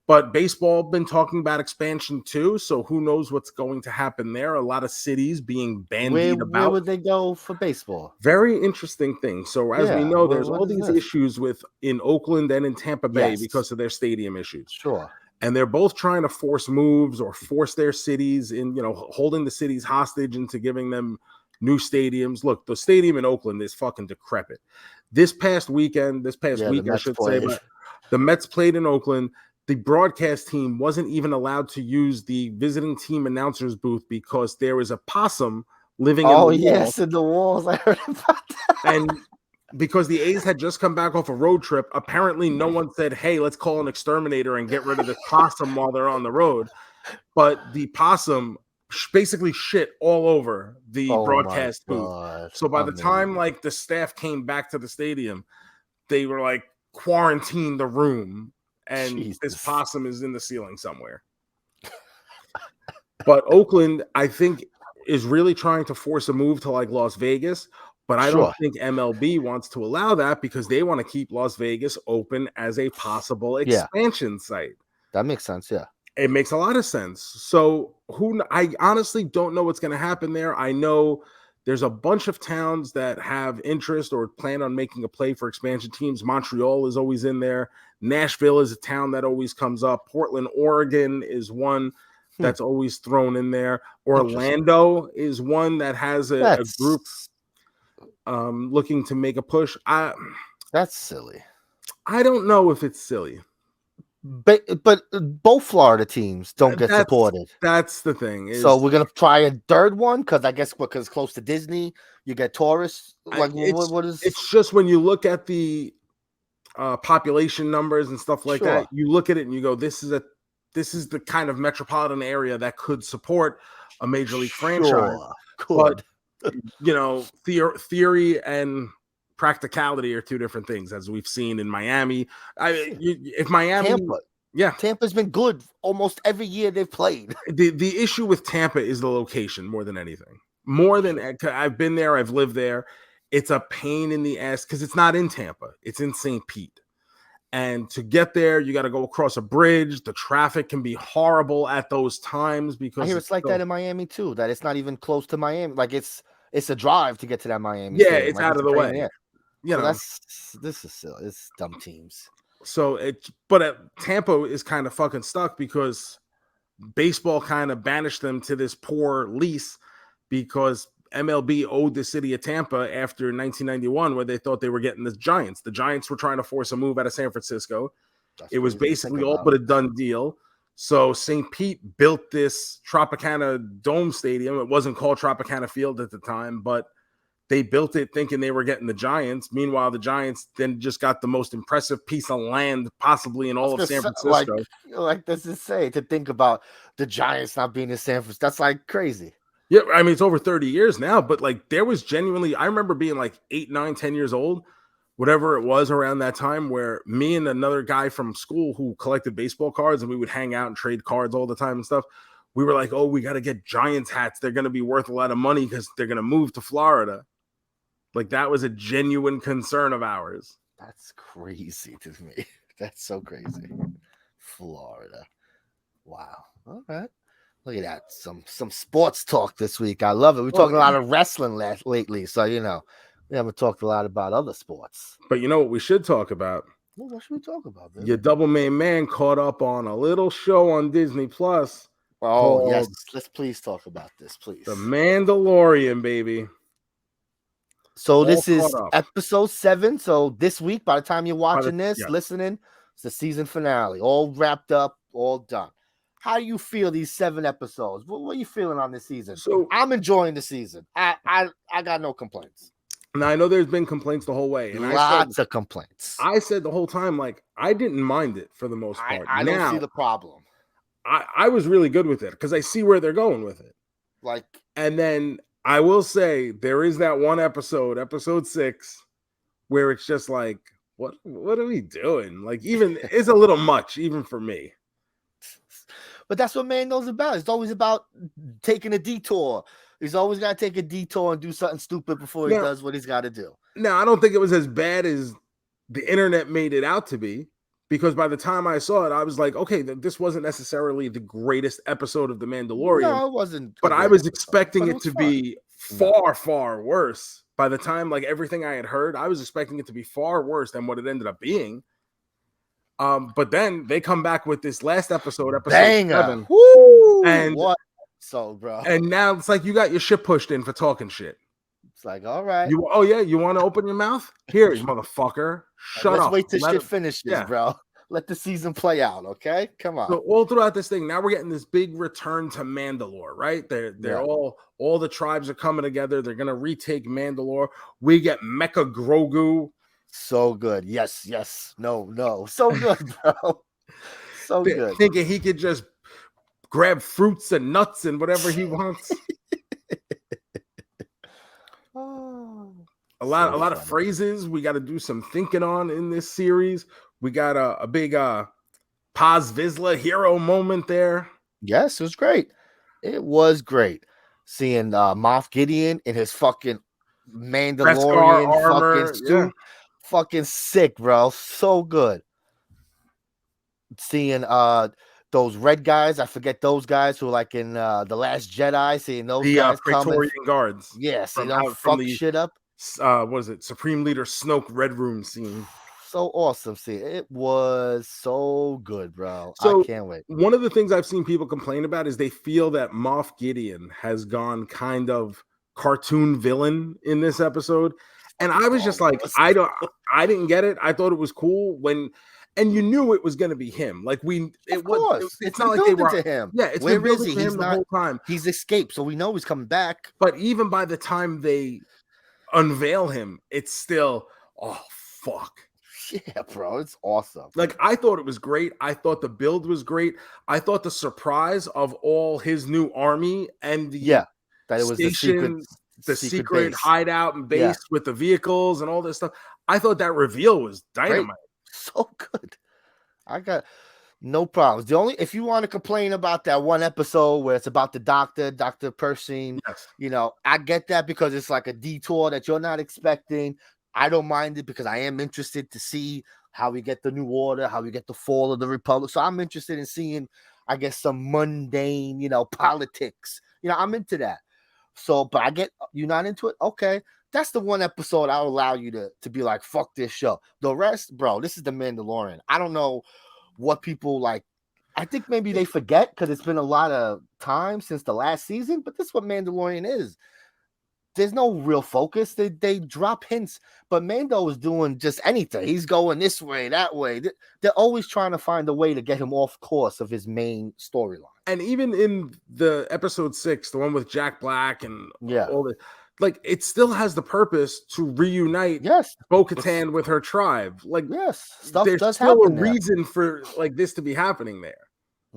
But baseball been talking about expansion too, so who knows what's going to happen there. A lot of cities being bandied about. Where would they go for baseball? Very interesting thing. So as we know, there's all these issues in Oakland and in Tampa Bay because of their stadium issues. Sure. And they're both trying to force moves or force their cities in, holding the cities hostage into giving them new stadiums. Look, the stadium in Oakland is fucking decrepit. This past week, I should say, but the Mets played in Oakland. The broadcast team wasn't even allowed to use the visiting team announcer's booth because there was a possum living in the walls. In the walls. I heard about that. And because the A's had just come back off a road trip, apparently no one said, hey, let's call an exterminator and get rid of the possum while they're on the road. But the possum basically shit all over the broadcast booth. So by the time the staff came back to the stadium, they were quarantine the room. And this possum is in the ceiling somewhere. But Oakland, I think, is really trying to force a move to Las Vegas. But I don't think MLB wants to allow that because they want to keep Las Vegas open as a possible expansion site. That makes sense, yeah. It makes a lot of sense. So I honestly don't know what's going to happen there. I know there's a bunch of towns that have interest or plan on making a play for expansion teams. Montreal is always in there. Nashville is a town that always comes up. Portland, Oregon is one that's always thrown in there. Orlando is one that has a group looking to make a push. That's silly. I don't know if it's silly. But both Florida teams don't get supported. That's the thing. So we're gonna try a third one because it's close to Disney. You get tourists. What is? It's just when you look at the population numbers and stuff like that, you look at it and you go, "This is the kind of metropolitan area that could support a major league franchise." But theory and practicality are two different things, as we've seen in Miami. If Miami, Tampa's been good almost every year they've played. The issue with Tampa is the location more than anything. I've been there, I've lived there. It's a pain in the ass because it's not in Tampa, it's in St. Pete. And to get there, you got to go across a bridge. The traffic can be horrible at those times because I hear it's like that in Miami too. That it's not even close to Miami. It's a drive to get to that Miami. Yeah, it's out of the way. This is silly. It's dumb teams. But Tampa is kind of fucking stuck because baseball kind of banished them to this poor lease because MLB owed the city of Tampa after 1991, where they thought they were getting the Giants. The Giants were trying to force a move out of San Francisco. It was basically all but a done deal. So St. Pete built this Tropicana Dome Stadium. It wasn't called Tropicana Field at the time, but they built it thinking they were getting the Giants. Meanwhile, the Giants then just got the most impressive piece of land possibly in all of San Francisco. Does it say to think about the Giants not being in San Francisco? That's crazy. Yeah, I mean, it's over 30 years now, but there was genuinely, I remember being 8, 9, 10 years old, whatever it was around that time, where me and another guy from school who collected baseball cards and we would hang out and trade cards all the time and stuff. We were like, oh, we got to get Giants hats. They're going to be worth a lot of money because they're going to move to Florida. That was a genuine concern of ours. That's crazy to me. That's so crazy. Florida. Wow. All right. Look at that. Some sports talk this week. I love it. We're talking a lot of wrestling lately. So, we haven't talked a lot about other sports. But you know what we should talk about? Well, what should we talk about, man? Your double main man caught up on a little show on Disney Plus. Oh, yes. Let's please talk about this, please. The Mandalorian, baby. So this is episode 7. So this week, by the time you're watching listening, it's the season finale. All wrapped up, all done. How do you feel these 7 episodes? What are you feeling on this season? So I'm enjoying the season. I got no complaints. Now I know there's been complaints the whole way, and lots of complaints. I said the whole time, I didn't mind it for the most part. I don't see the problem. I was really good with it because I see where they're going with it. Like, and then I will say there is that one episode 6, where it's just like, what are we doing? Like, even it's a little much, even for me. But that's what Mando's about. It's always about taking a detour. He's always got to take a detour and do something stupid before he does what he's got to do. Now, I don't think it was as bad as the internet made it out to be, because by the time I saw it, I was like, okay, this wasn't necessarily the greatest episode of The Mandalorian. No, it wasn't. But I was expecting it to be far, far worse. By the time, like, everything I had heard, I was expecting it to be far worse than what it ended up being. But then they come back with this last episode Banger. 7. Woo! And what? So, bro. And now it's like you got your shit pushed in for talking shit. It's like, all right. You want to open your mouth? Here, you motherfucker. Shut up. Let's wait till shit finishes, bro. Let the season play out, okay? Come on. So all throughout this thing, now we're getting this big return to Mandalore, right? They're all the tribes are coming together. They're gonna retake Mandalore. We get Mecha Grogu. So good. Yes. No. So good, bro. So good. Thinking he could just grab fruits and nuts and whatever he wants. A lot of phrases we got to do some thinking on in this series. We got a big Paz Vizsla hero moment there. Yes, it was great. It was great seeing Moff Gideon in his fucking Mandalorian fucking suit. Yeah. Fucking sick, bro. So good. Seeing those red guys, I forget those guys who are like in The Last Jedi, seeing those guys Praetorian guards. Yes, they don't fuck shit up. What is it? Supreme Leader Snoke Red Room scene. So awesome. See, it was so good, bro. So I can't wait. One of the things I've seen people complain about is they feel that Moff Gideon has gone kind of cartoon villain in this episode. And I was just like, I didn't get it. I thought it was cool and you knew it was going to be him. Like it's not like they were him. Yeah, it's where is he? He's not the whole time. He's escaped, so we know he's coming back. But even by the time they unveil him, it's still fuck. Yeah, bro, it's awesome. Like, I thought it was great. I thought the build was great. I thought the surprise of all his new army and that it was the secret hideout and base with the vehicles and all this stuff. I thought that reveal was dynamite. Great. So good. I got no problems. If you want to complain about that one episode where it's about the Dr. Pershing, I get that because it's like a detour that you're not expecting. I don't mind it because I am interested to see how we get the New Order, how we get the fall of the Republic. So I'm interested in seeing, I guess, some mundane, politics. I'm into that. So, but I get you're not into it. Okay. That's the one episode I'll allow you to be like, fuck this show. The rest, bro, this is The Mandalorian. I don't know what people like. I think maybe they forget because it's been a lot of time since the last season, but this is what Mandalorian is. There's no real focus. They drop hints, but Mando is doing just anything. He's going this way, that way. They're always trying to find a way to get him off course of his main storyline. And even in the episode 6, the one with Jack Black and all the, like, it still has the purpose to reunite Bo-Katan with her tribe. Like, stuff there's does still happen a reason for like this to be happening there.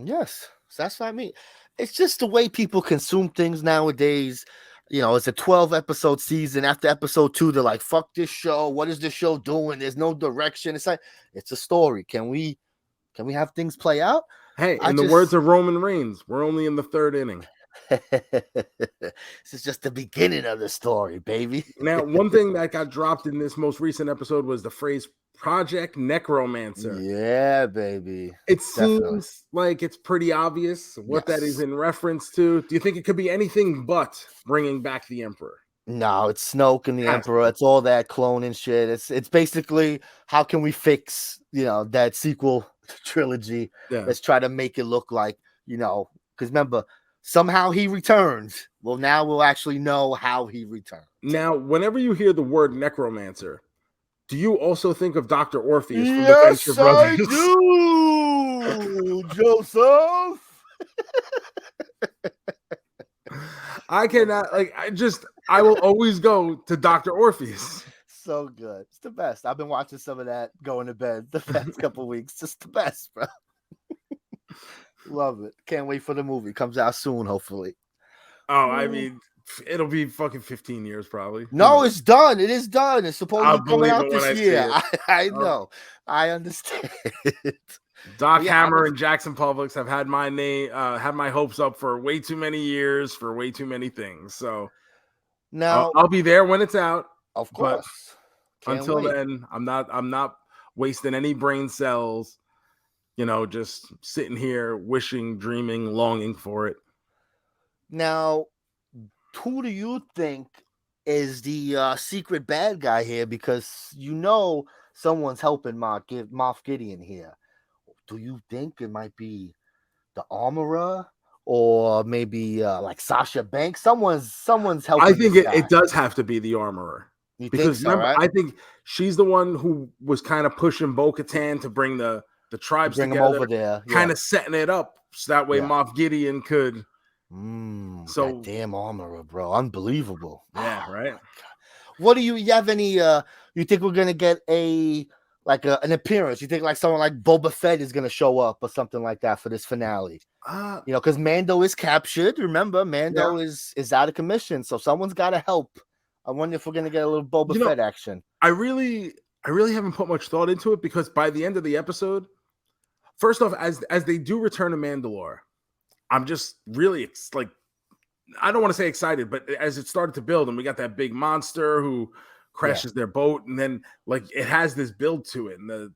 Yes, that's what I mean. It's just the way people consume things nowadays. It's a 12-episode season. After episode 2, they're like, fuck this show. What is this show doing? There's no direction. It's like, it's a story. Can we have things play out? Hey, in the words of Roman Reigns, we're only in the 3rd inning. This is just the beginning of the story, baby. Now, one thing that got dropped in this most recent episode was the phrase Project Necromancer. Yeah, baby. It seems like it's pretty obvious what that is in reference to. Do you think it could be anything but bringing back the Emperor? No, it's Snoke and the Emperor. It's all that cloning shit. It's basically, how can we fix that sequel trilogy? Let's try to make it look like, because remember, somehow he returns. Well, now we'll actually know how he returned. Now, whenever you hear the word necromancer, do you also think of Dr. Orpheus from the Venture Brothers? I do, Joseph. I cannot, I will always go to Dr. Orpheus. So good. It's the best. I've been watching some of that going to bed the past couple of weeks. Just the best, bro. Love it. Can't wait for the movie. Comes out soon, hopefully. Oh, I mean, It'll be fucking 15 years probably. No, it's done. It is done. It's supposed to be coming out when I this see year. it. I know. I understand. Doc Yeah, Hammer and Jackson Publix have had my name, had my hopes up for way too many years for way too many things. So now, I'll be there when it's out. of But course. Can't until wait. then, I'm not wasting any brain cells. Just sitting here wishing, dreaming, longing for it. Now, who do you think is the secret bad guy here? Because someone's helping Moff Gideon here. Do you think it might be the Armorer or maybe like Sasha Banks? Someone's helping. I think it does have to be the Armorer. You Because think so, remember, right? I think she's the one who was kind of pushing Bo-Katan to bring the tribes Bring together, them over there, kind of setting it up so that way Moff Gideon could. So that damn Armorer, bro, unbelievable. Yeah, right. What do you have any? You think we're gonna get an appearance? You think like someone like Boba Fett is gonna show up or something like that for this finale? Because Mando is captured. Remember, Mando is out of commission, so someone's got to help. I wonder if we're gonna get a little Boba Fett action. I really haven't put much thought into it because by the end of the episode, first off, as they do return to Mandalore, I'm just really I don't want to say excited, but as it started to build and we got that big monster who crashes their boat, and then it has this build to it, and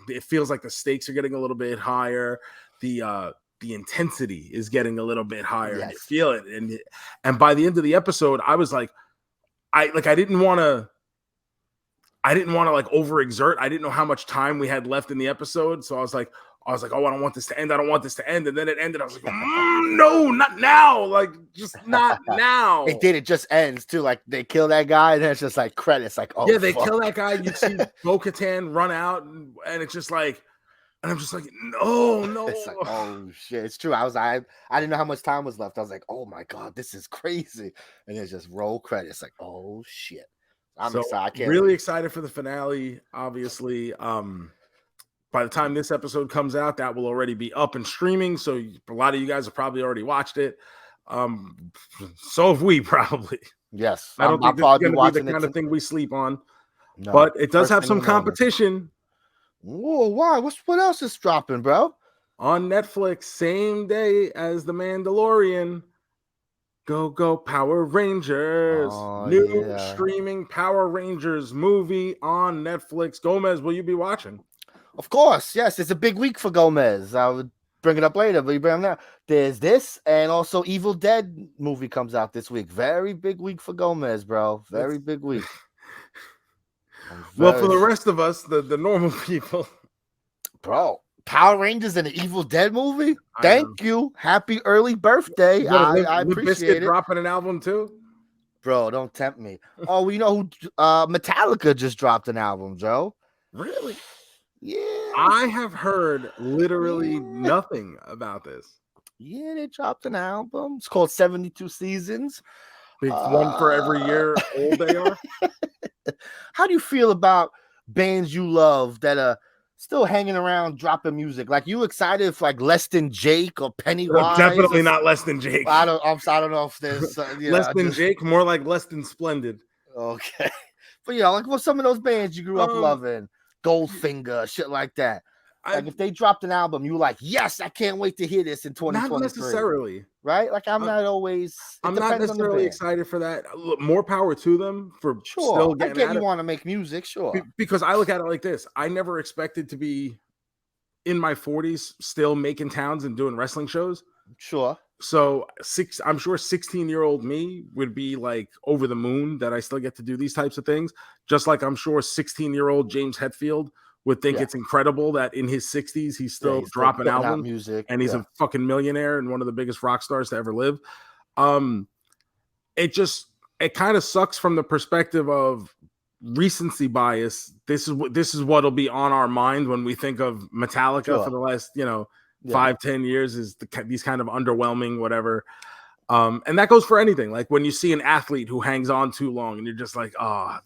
it feels like the stakes are getting a little bit higher. The intensity is getting a little bit higher, and you feel it. And by the end of the episode, I was like, I didn't want to overexert. I didn't know how much time we had left in the episode. So I was like, oh, I don't want this to end. I don't want this to end. And then it ended. I was like, no, not now. Just not now. It did. It just ends too. They kill that guy, and then it's just like credits. Yeah, they kill that guy. You see Bo-Katan run out, and it's just and I'm just like, no. It's like, oh shit, it's true. I didn't know how much time was left. I was like, oh my god, this is crazy. And it's just roll credits. Like, oh shit. I'm excited. Really excited for the finale. Obviously, by the time this episode comes out, that will already be up and streaming. So a lot of you guys have probably already watched it. So have we probably. Yes, I don't think this is going to be the kind of thing we sleep on. No, but it does have some competition. Whoa, why? What else is dropping, bro? On Netflix, same day as The Mandalorian. Go Power Rangers. New streaming Power Rangers movie on Netflix. JoeMeZ, will you be watching? Of course, yes. It's a big week for JoeMeZ. I would bring it up later, but you bring them now. There's this, and also Evil Dead movie comes out this week. Very big week for JoeMeZ, bro. Very big week. Well, for the rest of us, the normal people. Bro, Power Rangers and an Evil Dead movie? Thank you. Happy early birthday. I appreciate it. Dropping an album too? Bro, don't tempt me. Oh, you know who Metallica just dropped an album, Joe. Really? Yeah. I have heard literally nothing about this. Yeah, they dropped an album. It's called 72 Seasons. One for every year old they are. How do you feel about bands you love that are still hanging around dropping music? Like, you excited if Less Than Jake or Pennywise? Definitely not Less Than Jake. I don't know if there's Less Than Jake, more like Less Than Splendid. Okay. But what's some of those bands you grew up loving? Goldfinger, shit like that. If they dropped an album, you were like, yes, I can't wait to hear this in 2023. Not necessarily. Right? I'm not always. I'm not necessarily excited for that. Look, more power to them for still getting I get you want to make music, sure. Because I look at it like this. I never expected to be in my 40s still making towns and doing wrestling shows. Sure. So I'm sure 16-year-old me would be over the moon that I still get to do these types of things. Just like I'm sure 16-year-old James Hetfield would think it's incredible that in his 60s he's still dropping album music, and he's a fucking millionaire and one of the biggest rock stars to ever live. It kind of sucks from the perspective of recency bias. This is what'll be on our mind when we think of Metallica for the last 5-10 years is these kind of underwhelming whatever. And that goes for anything. Like when you see an athlete who hangs on too long and you're just like, I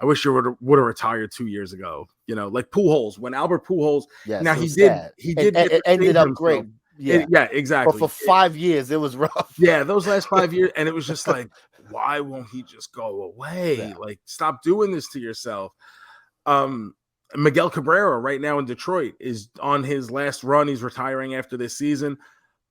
wish you would have retired 2 years ago. Like Pujols, when Albert Pujols. Yes, now he did it ended up great. Yeah, yeah, exactly. But for 5 years, it was rough. Yeah, those last 5 years, and it was just like, why won't he just go away? Yeah. Like, stop doing this to yourself. Miguel Cabrera right now in Detroit is on his last run. He's retiring after this season,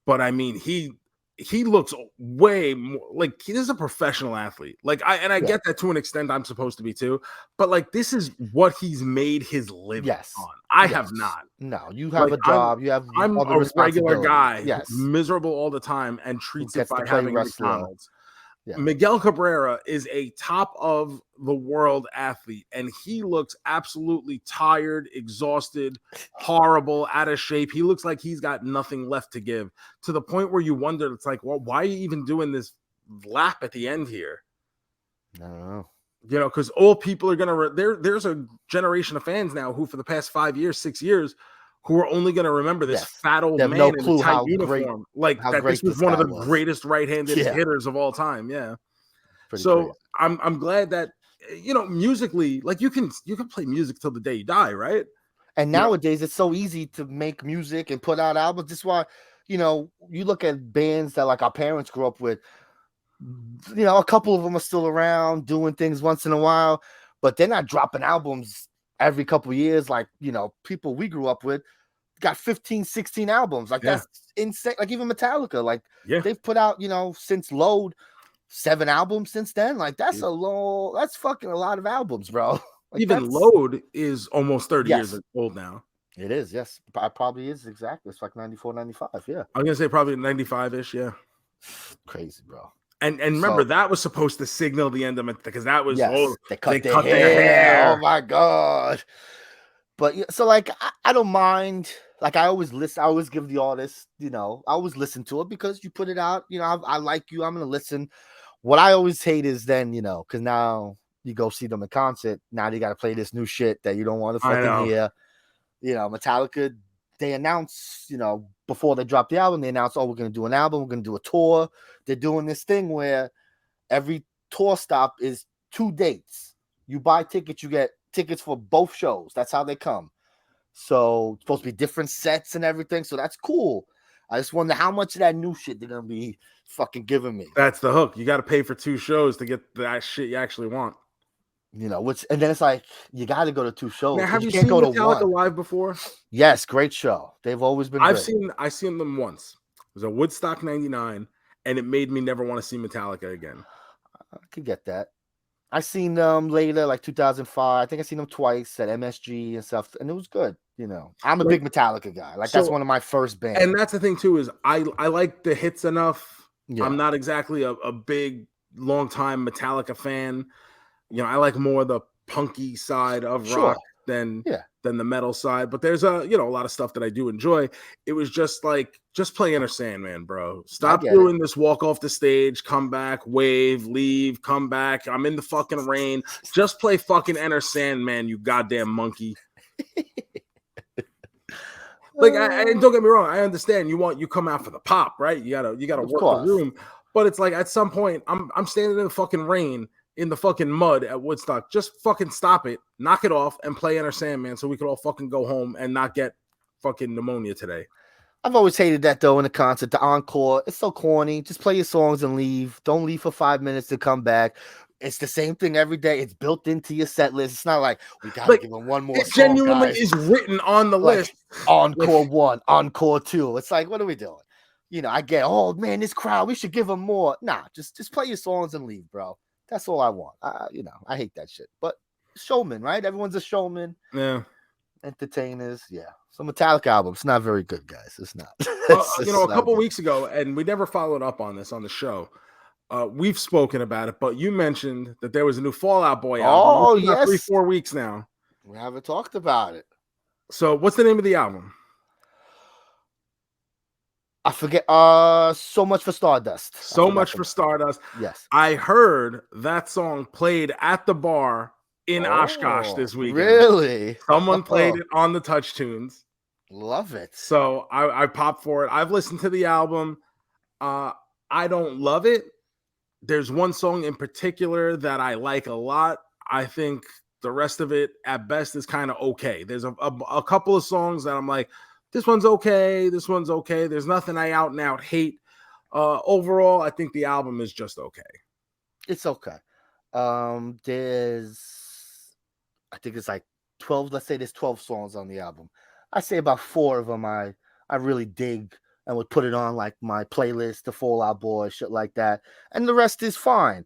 but I mean, he looks way more like he's a professional athlete. Like I get that to an extent. I'm supposed to be too, but like this is what he's made his living on. I have not. No, you have a job. I'm other a regular guy, yes, miserable all the time, and treats it by having McDonald's. Yeah. Miguel Cabrera is a top of the world athlete, and he looks absolutely tired, exhausted, horrible, out of shape. He looks like he's got nothing left to give, to the point where you wonder, it's like, well, why are you even doing this lap at the end here? I don't know. You know, because all people are going to, there's a generation of fans now who for the past 5 years, 6 years, who are only going to remember this fat old man in a tight uniform. Like that this was one of the greatest right-handed hitters of all time. Yeah. So I'm glad that, you know, musically, like you can play music till the day you die, right? And nowadays it's so easy to make music and put out albums. That's why, you know, you look at bands that like our parents grew up with, you know, a couple of them are still around doing things once in a while, but they're not dropping albums every couple of years. Like, you know, people we grew up with got 15, 16 albums. Like that's insane. Like even Metallica, like they've put out, you know, since Load, 7 albums since then. Like that's that's fucking a lot of albums, bro. Like even Load is almost 30 years old now. It is, yes. It probably is exactly. It's like 94, 95. Yeah. I'm gonna say probably 95-ish, yeah. Crazy, bro. And remember, that was supposed to signal the end of it, because that was they cut their hair. Oh my god. But so like I don't mind. Like I always listen, I always give the artist, you know, I always listen to it because you put it out, you know, I like you, I'm gonna listen. What I always hate is then, you know, because now you go see them in concert, now they gotta play this new shit that you don't want to fucking hear. You know, Metallica, they announce, you know, before they drop the album, they announce, oh, we're gonna do an album, we're gonna do a tour. They're doing this thing where every tour stop is 2 dates. You buy tickets, you get tickets for both shows. That's how they come. So it's supposed to be different sets and everything. So that's cool. I just wonder how much of that new shit they're gonna be fucking giving me. That's the hook. You got to pay for 2 shows to get that shit you actually want. You know, and then it's like you got to go to 2 shows. Now, have you seen Metallica live before? Yes, great show. They've always been. I've seen them once. It was a Woodstock '99, and it made me never want to see Metallica again. I could get that. I seen them later, like 2005. I think I seen them twice at MSG and stuff, and it was good. You know, I'm a big Metallica guy. Like that's one of my first bands. And that's the thing too, is I like the hits enough. Yeah. I'm not exactly a big long-time Metallica fan. You know, I like more the punky side of rock than the metal side. But there's a lot of stuff that I do enjoy. It was just like, just play Enter Sandman, bro. Stop doing this walk off the stage, come back, wave, leave, come back. I'm in the fucking rain. Just play fucking Enter Sandman, you goddamn monkey. Like, and don't get me wrong, I understand you come out for the pop, right? You gotta work the room. But it's like at some point, I'm standing in the fucking rain, in the fucking mud at Woodstock. Just fucking stop it, knock it off, and play Enter Sandman so we could all fucking go home and not get fucking pneumonia today. I've always hated that though in the concert, the encore. It's so corny. Just play your songs and leave. Don't leave for 5 minutes to come back. It's the same thing every day. It's built into your set list. It's not like we gotta give them one more. It genuinely is written on the list. Encore 1, encore 2. It's like, what are we doing? You know, I get, oh man, this crowd, we should give them more. Nah, just play your songs and leave, bro. That's all I want. You know, I hate that shit. But showman, right? Everyone's a showman. Yeah. Entertainers, yeah. So Metallica album, it's not very good, guys. It's not. You know, a couple weeks ago, and we never followed up on this on the show. We've spoken about it, but you mentioned that there was a new Fall Out Boy album. Oh, yes. 3-4 weeks now. We haven't talked about it. So what's the name of the album? I forget. So Much for Stardust. So Much for Stardust. Yes. I heard that song played at the bar in Oshkosh this weekend. Really? Someone played it on the Touch Tunes. Love it. So I popped for it. I've listened to the album. I don't love it. There's one song in particular that I like a lot. I think the rest of it at best is kind of okay. There's a couple of songs that I'm like, this one's okay. This one's okay. There's nothing I out and out hate. Overall, I think the album is just okay. It's okay. I think it's like 12. Let's say there's 12 songs on the album. I say about 4 of them I really dig and would put it on like my playlist, the Fall Out Boy, shit like that. And the rest is fine.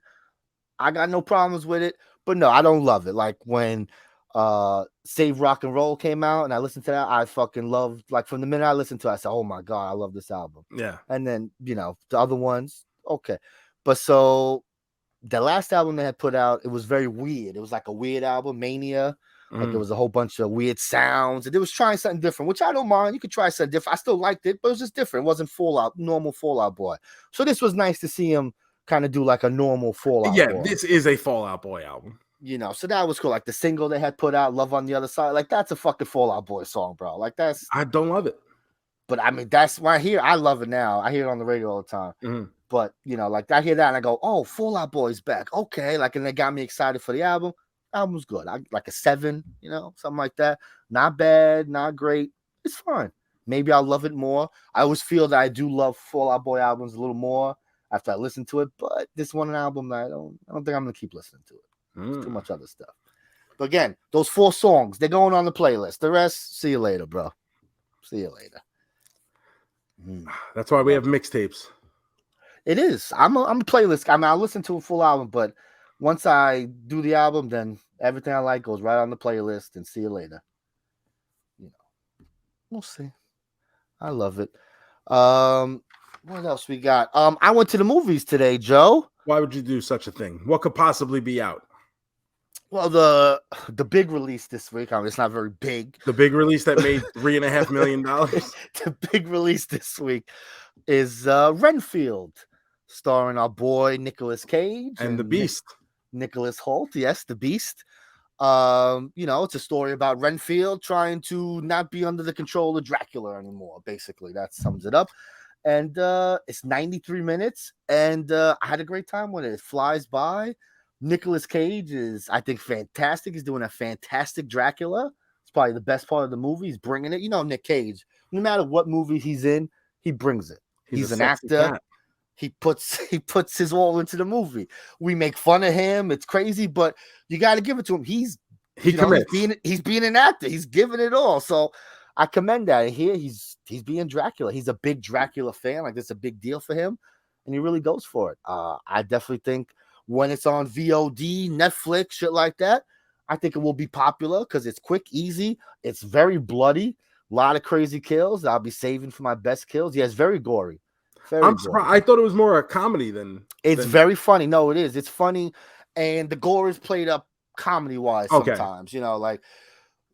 I got no problems with it, but no, I don't love it. Like when Save Rock and Roll came out and I listened to that, I fucking loved, like from the minute I listened to it, I said, oh my God, I love this album. Yeah. And then, you know, the other ones, okay. But so the last album they had put out, it was very weird. It was like a weird album, Mania. Like there was a whole bunch of weird sounds. And it was trying something different, which I don't mind. You could try something different. I still liked it, but it was just different. It wasn't normal Fall Out Boy. So this was nice to see him kind of do like a normal Fall Out Boy. Yeah, this is a Fall Out Boy album. You know, so that was cool. Like the single they had put out, Love on the Other Side. Like that's a fucking Fall Out Boy song, bro. Like that's. I don't love it. But I mean, that's why I love it now. I hear it on the radio all the time. But, you know, like I hear that and I go, oh, Fall Out Boy's back. Okay. Like, and they got me excited for the album. Album's good. Like a 7, you know, something like that. Not bad, not great. It's fine. Maybe I'll love it more. I always feel that I do love Fall Out Boy albums a little more after I listen to it. But this one album, that I don't think I'm going to keep listening to it. There's too much other stuff. But again, those 4 songs, they're going on the playlist. The rest, see you later, bro. See you later. That's why we have mixtapes. It is. I'm a playlist. I mean, I'll listen to a full album, but once I do the album, then everything I like goes right on the playlist and see you later. You know, we'll see. I love it. What else we got? I went to the movies today, Joe. Why would you do such a thing? What could possibly be out? Well, the big release this week, I mean, it's not very big. The big release that made $3.5 million. The big release this week is Renfield, starring our boy Nicolas Cage and the Beast, Nicholas Hoult. Yes, the Beast. You know, it's a story about Renfield trying to not be under the control of Dracula anymore. Basically, that sums it up. And it's 93 minutes, and I had a great time with it. It flies by. Nicolas Cage is, I think, fantastic. He's doing a fantastic Dracula. It's probably the best part of the movie. He's bringing it. You know, Nick Cage, no matter what movie he's in, he brings it. He's an actor. Cat. He puts his all into the movie. We make fun of him. It's crazy, but you got to give it to him. He's being an actor. He's giving it all. So I commend that. And here he's being Dracula. He's a big Dracula fan. Like, it's a big deal for him, and he really goes for it. I definitely think when it's on VOD, Netflix, shit like that, I think it will be popular because it's quick, easy. It's very bloody. A lot of crazy kills. I'll be saving for my best kills. Yeah, it's very gory. I'm surprised. I thought it was more a comedy than. It's very funny. No, it is. It's funny, and the gore is played up comedy-wise sometimes. You know, like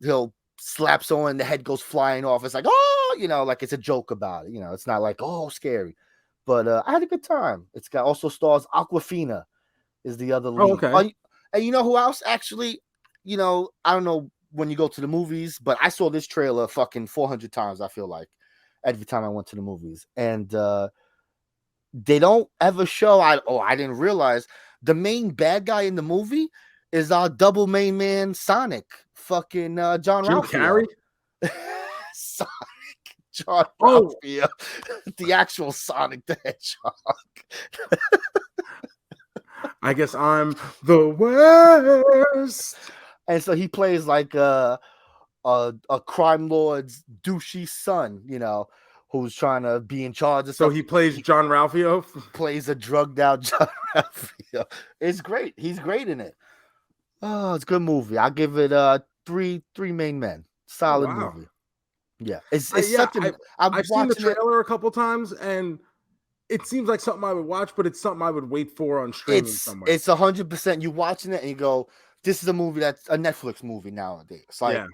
he'll slap someone, the head goes flying off. It's like, oh, you know, like it's a joke about it. You know, it's not like, oh, scary. But I had a good time. It's got also stars Awkwafina is the other lead. Oh, okay. And you know who else? Actually, you know, I don't know when you go to the movies, but I saw this trailer fucking 400 times, I feel like, every time I went to the movies. And they don't ever show, I didn't realize, the main bad guy in the movie is our double main man, Sonic. Fucking John Ralphio. Sonic. John Ralphio. The actual Sonic the Hedgehog. I guess I'm the worst. And so he plays like a crime lord's douchey son, you know, who's trying to be in charge of So something. he plays John Ralphio? Plays a drugged out John Ralphio. It's great. He's great in it. Oh, it's a good movie. I'll give it three main men. Solid movie. Yeah. It's such a I've seen the trailer a couple times, and it seems like something I would watch, but it's something I would wait for on streaming somewhere. It's 100%. You watching it and you go, this is a movie that's a Netflix movie nowadays. Like,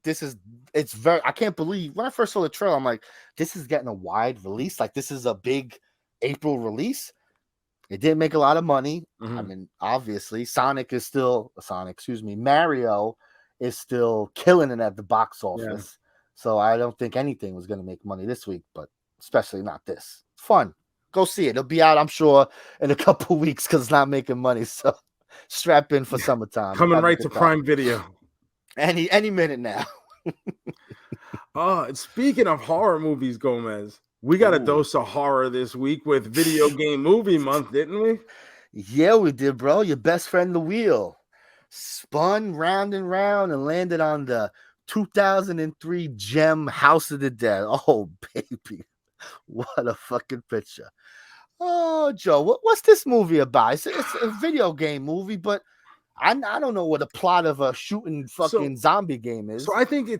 it's very, I can't believe when I first saw the trailer, I'm like, this is getting a wide release. Like, this is a big April release. It didn't make a lot of money. I mean, obviously, Mario is still killing it at the box office. So I don't think anything was going to make money this week, but especially not this. It's fun. Go see it. It'll be out, I'm sure, in a couple weeks because it's not making money. So strap in for summertime. Coming right to Prime Video. Any minute now. Speaking of horror movies, Gomez, we got a dose of horror this week with Video Game Movie Month, didn't we? Yeah, we did, bro. Your best friend, the wheel, spun round and round and landed on the 2003 gem House of the Dead. Oh, baby. What a fucking picture. Oh, Joe, what's this movie about? It's a video game movie, but I don't know what the plot of a shooting fucking zombie game is. So I think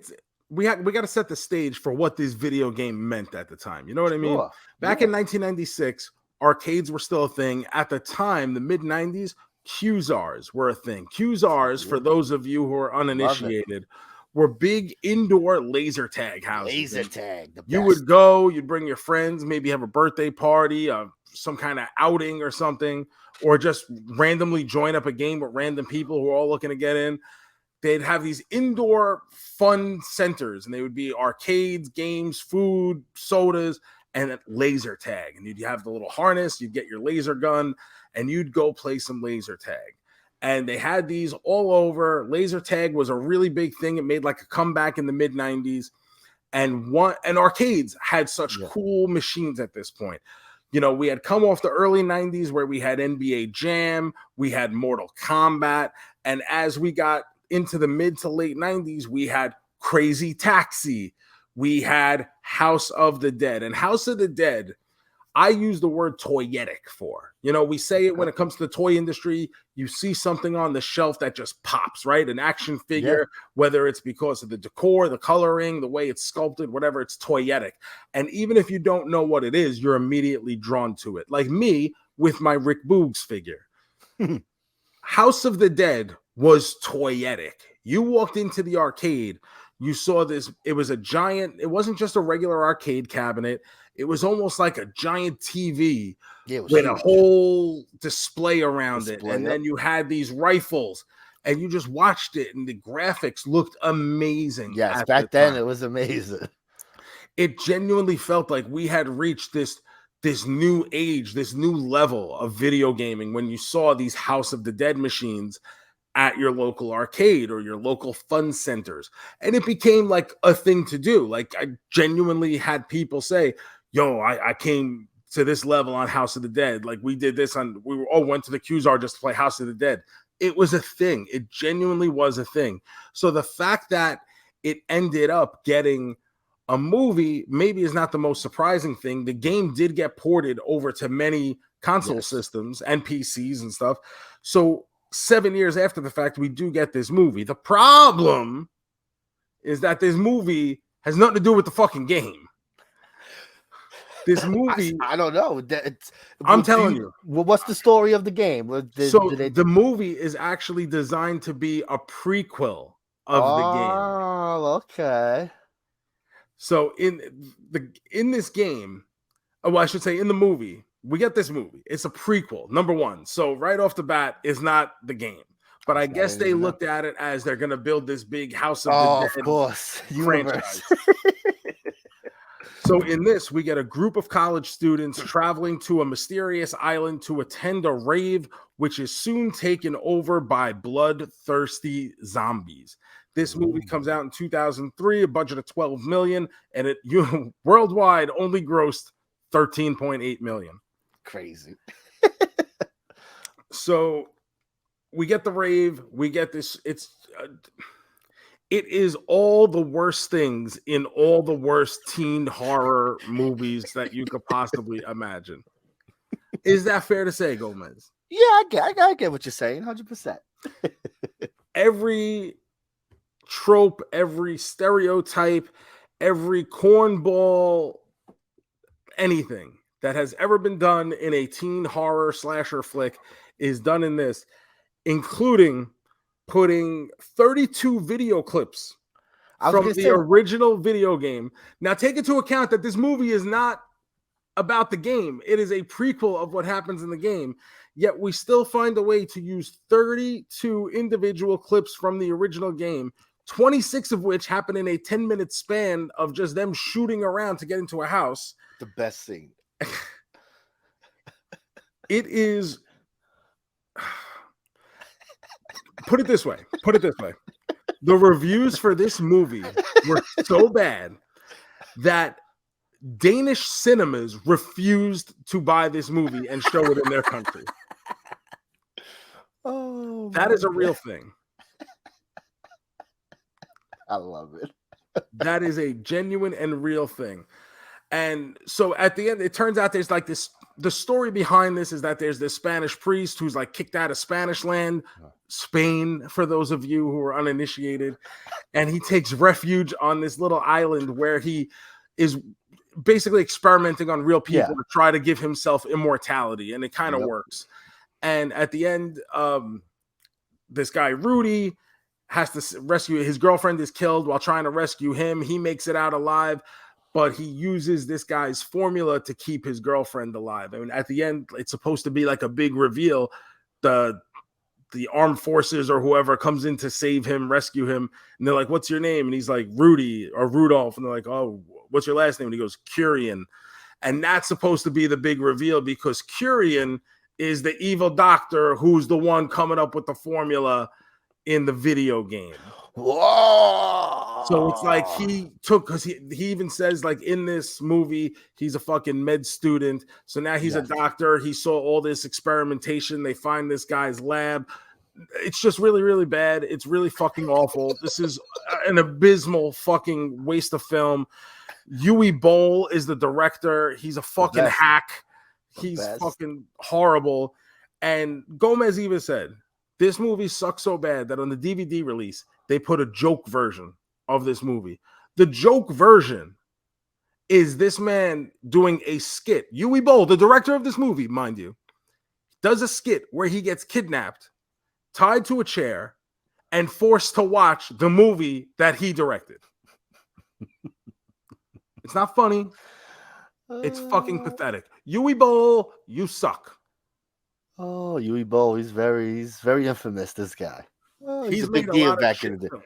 we got to set the stage for what this video game meant at the time. You know what I mean? Back in 1996, arcades were still a thing. At the time, the mid-90s, QZARs were a thing. QZARs, for those of you who are uninitiated, were big indoor laser tag houses. Laser tag. You would go, you'd bring your friends, maybe have a birthday party, some kind of outing or something, or just randomly join up a game with random people who are all looking to get in. They'd have these indoor fun centers, and they would be arcades, games, food, sodas, and laser tag. And you'd have the little harness, you'd get your laser gun, and you'd go play some laser tag. And they had these all over. Laser tag was a really big thing. It made like a comeback in the mid-90s. And arcades had such cool machines at this point. You know, we had come off the early 90s where we had NBA Jam, we had Mortal Kombat, and as we got into the mid to late 90s, we had Crazy Taxi, we had House of the Dead. And House of the Dead, I use the word toyetic for. You know, we say it when it comes to the toy industry. You see something on the shelf that just pops, right? An action figure, whether it's because of the decor, the coloring, the way it's sculpted, whatever, it's toyetic. And even if you don't know what it is, you're immediately drawn to it. Like me with my Rick Boogs figure. House of the Dead was toyetic. You walked into the arcade, you saw this. It was a giant, it wasn't just a regular arcade cabinet. It was almost like a giant TV with a whole display around it. And then you had these rifles and you just watched it and the graphics looked amazing. Yes, back then it was amazing. It genuinely felt like we had reached this new age, this new level of video gaming when you saw these House of the Dead machines at your local arcade or your local fun centers. And it became like a thing to do. Like I genuinely had people say, yo, I came to this level on House of the Dead. Like we did this we all went to the QZAR just to play House of the Dead. It was a thing. It genuinely was a thing. So the fact that it ended up getting a movie maybe is not the most surprising thing. The game did get ported over to many console systems and PCs and stuff. So 7 years after the fact, we do get this movie. The problem is that this movie has nothing to do with the fucking game. This movie, I don't know. I'm telling you. Well, what's the story of the game? The movie is actually designed to be a prequel of the game. Oh, okay. So in this game, I should say in the movie, we get this movie. It's a prequel, number one. So right off the bat, it's not the game. But I guess they looked at it as they're going to build this big House of the Dead of course. franchise. So in this, we get a group of college students traveling to a mysterious island to attend a rave, which is soon taken over by bloodthirsty zombies. This movie comes out in 2003, a budget of $12 million, and it worldwide only grossed $13.8 million. Crazy. So we get the rave, we get this. It is all the worst things in all the worst teen horror movies that you could possibly imagine. Is that fair to say, Gomez? Yeah, I get what you're saying, 100%. Every trope, every stereotype, every cornball, anything that has ever been done in a teen horror slasher flick is done in this, including putting 32 video clips from the original video game. Now, take into account that this movie is not about the game. It is a prequel of what happens in the game, yet we still find a way to use 32 individual clips from the original game, 26 of which happen in a 10-minute span of just them shooting around to get into a house. The best scene. It is... Put it this way. The reviews for this movie were so bad that Danish cinemas refused to buy this movie and show it in their country. Oh, that is a real thing. I love it. That is a genuine and real thing. And so at the end, it turns out there's like this, the story behind this is that there's this Spanish priest who's like kicked out of Spanish land, Spain, for those of you who are uninitiated. And he takes refuge on this little island where he is basically experimenting on real people to try to give himself immortality. And it kind of works. And at the end, this guy, Rudy, has to rescue, his girlfriend is killed while trying to rescue him. He makes it out alive, but he uses this guy's formula to keep his girlfriend alive. I mean, at the end, it's supposed to be like a big reveal. The armed forces or whoever comes in to save him, rescue him. And they're like, what's your name? And he's like, Rudy or Rudolph. And they're like, oh, what's your last name? And he goes, Curian. And that's supposed to be the big reveal because Curian is the evil doctor who's the one coming up with the formula in the video game. Whoa! So it's like he took, because he even says like in this movie he's a fucking med student, so now he's a doctor. He saw all this experimentation. They find this guy's lab. It's just really, really bad. It's really fucking awful. This is an abysmal fucking waste of film. Yui Bowl is the director. He's a fucking hack. He's fucking horrible. And JoeMeZ even said, this movie sucks so bad that on the DVD release, they put a joke version of this movie. The joke version is this man doing a skit. Yui Bowl, the director of this movie, mind you, does a skit where he gets kidnapped, tied to a chair, and forced to watch the movie that he directed. It's not funny. It's fucking pathetic. Yui Bowl, you suck. Oh, Yui Bowl, he's very infamous, this guy. Oh, he's a big deal back in the day.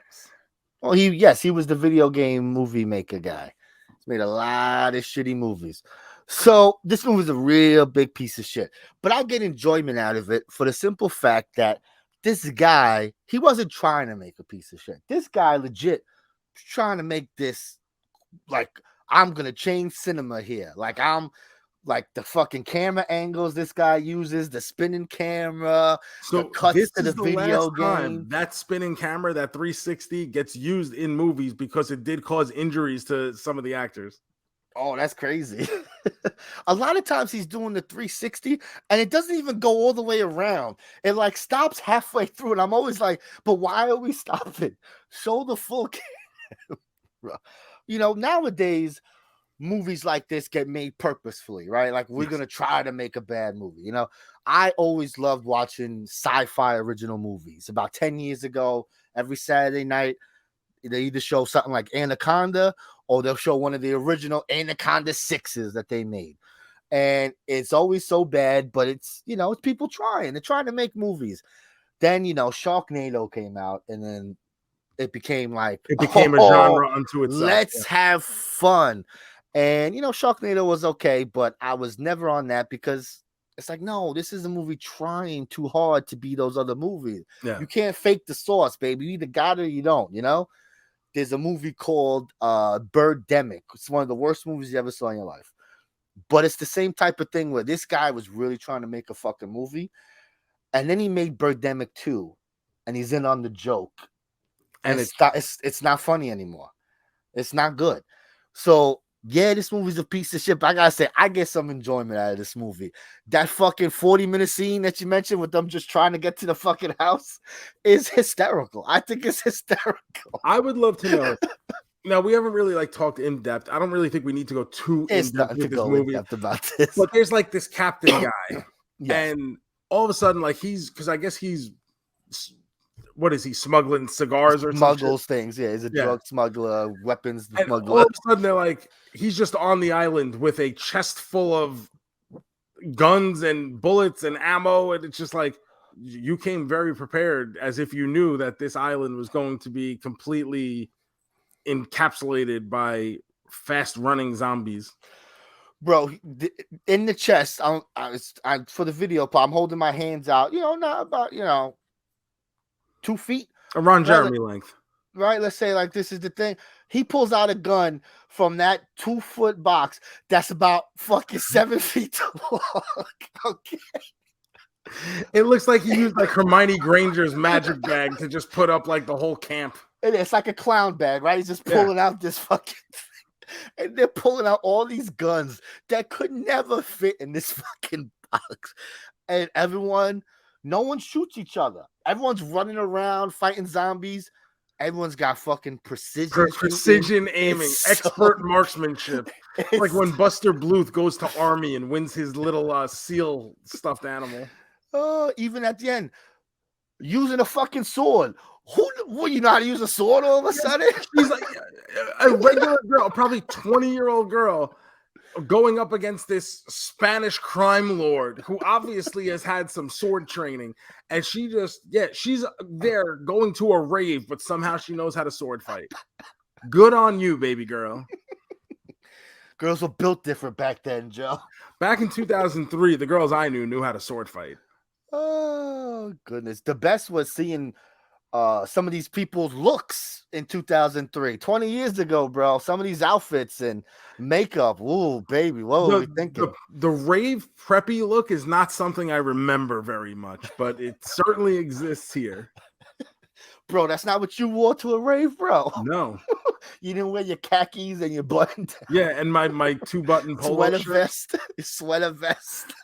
Well, he was the video game movie maker guy. He's made a lot of shitty movies. So this movie's a real big piece of shit. But I get enjoyment out of it for the simple fact that this guy, he wasn't trying to make a piece of shit. This guy legit was trying to make this, like, I'm gonna change cinema here. Like, I'm like the fucking camera angles this guy uses, the spinning camera, so the cuts to the video game. That spinning camera, that 360, gets used in movies because it did cause injuries to some of the actors. Oh, that's crazy. A lot of times he's doing the 360 and it doesn't even go all the way around. It like stops halfway through. And I'm always like, but why are we stopping? Show the full camera. You know, nowadays, movies like this get made purposefully, right? Like, we're going to try to make a bad movie. You know, I always loved watching sci-fi original movies. About 10 years ago, every Saturday night, they either show something like Anaconda or they'll show one of the original Anaconda 6s that they made. And it's always so bad, but it's, you know, it's people trying. They're trying to make movies. Then, you know, Sharknado came out and then it became like, a genre unto itself. Let's have fun. And, you know, Sharknado was okay, but I was never on that because it's like, no, this is a movie trying too hard to be those other movies. Yeah. You can't fake the sauce, baby. You either got it or you don't, you know? There's a movie called Birdemic. It's one of the worst movies you ever saw in your life. But it's the same type of thing where this guy was really trying to make a fucking movie. And then he made Birdemic 2. And he's in on the joke. And it's not funny anymore. It's not good. So, yeah, this movie's a piece of shit. But I gotta say, I get some enjoyment out of this movie. That fucking 40-minute scene that you mentioned with them just trying to get to the fucking house is hysterical. I think it's hysterical. I would love to know. Now, we haven't really like talked in depth. I don't really think we need to go too in depth with this movie about this. But there's like this captain guy, and all of a sudden, like because I guess he's. What is he smuggling cigars or smuggles things? Yeah, he's a drug smuggler, weapons smuggler. All of a sudden, they're like, he's just on the island with a chest full of guns and bullets and ammo, and it's just like you came very prepared, as if you knew that this island was going to be completely encapsulated by fast-running zombies. Bro, in the chest, I for the video, I'm holding my hands out. You know, not about 2 feet around Jeremy length. right? Let's say like this is the thing. He pulls out a gun from that 2-foot box that's about fucking 7 feet long. Okay. It looks like he used like Hermione Granger's magic bag to just put up like the whole camp. It's like a clown bag, right? He's just pulling out this fucking thing. And they're pulling out all these guns that could never fit in this fucking box. And no one shoots each other. Everyone's running around fighting zombies. Everyone's got fucking precision aiming, expert marksmanship. Like when Buster Bluth goes to army and wins his little seal stuffed animal. Oh, even at the end, using a fucking sword. Who you know how to use a sword all of a sudden? She's like a regular girl, probably 20-year-old girl, going up against this Spanish crime lord who obviously has had some sword training. And she she's there going to a rave, but somehow she knows how to sword fight. Good on you, baby girl. Girls were built different back then, Joe. Back in 2003, the girls I knew how to sword fight. Oh, goodness. The best was seeing some of these people's looks in 2003, 20 years ago, bro. Some of these outfits and makeup. Ooh, baby, what were we thinking? The rave preppy look is not something I remember very much, but it certainly exists here. Bro, that's not what you wore to a rave, bro. No. You didn't wear your khakis and your button. Yeah, and my 2-button polo sweater shirt. vest. Sweater vest.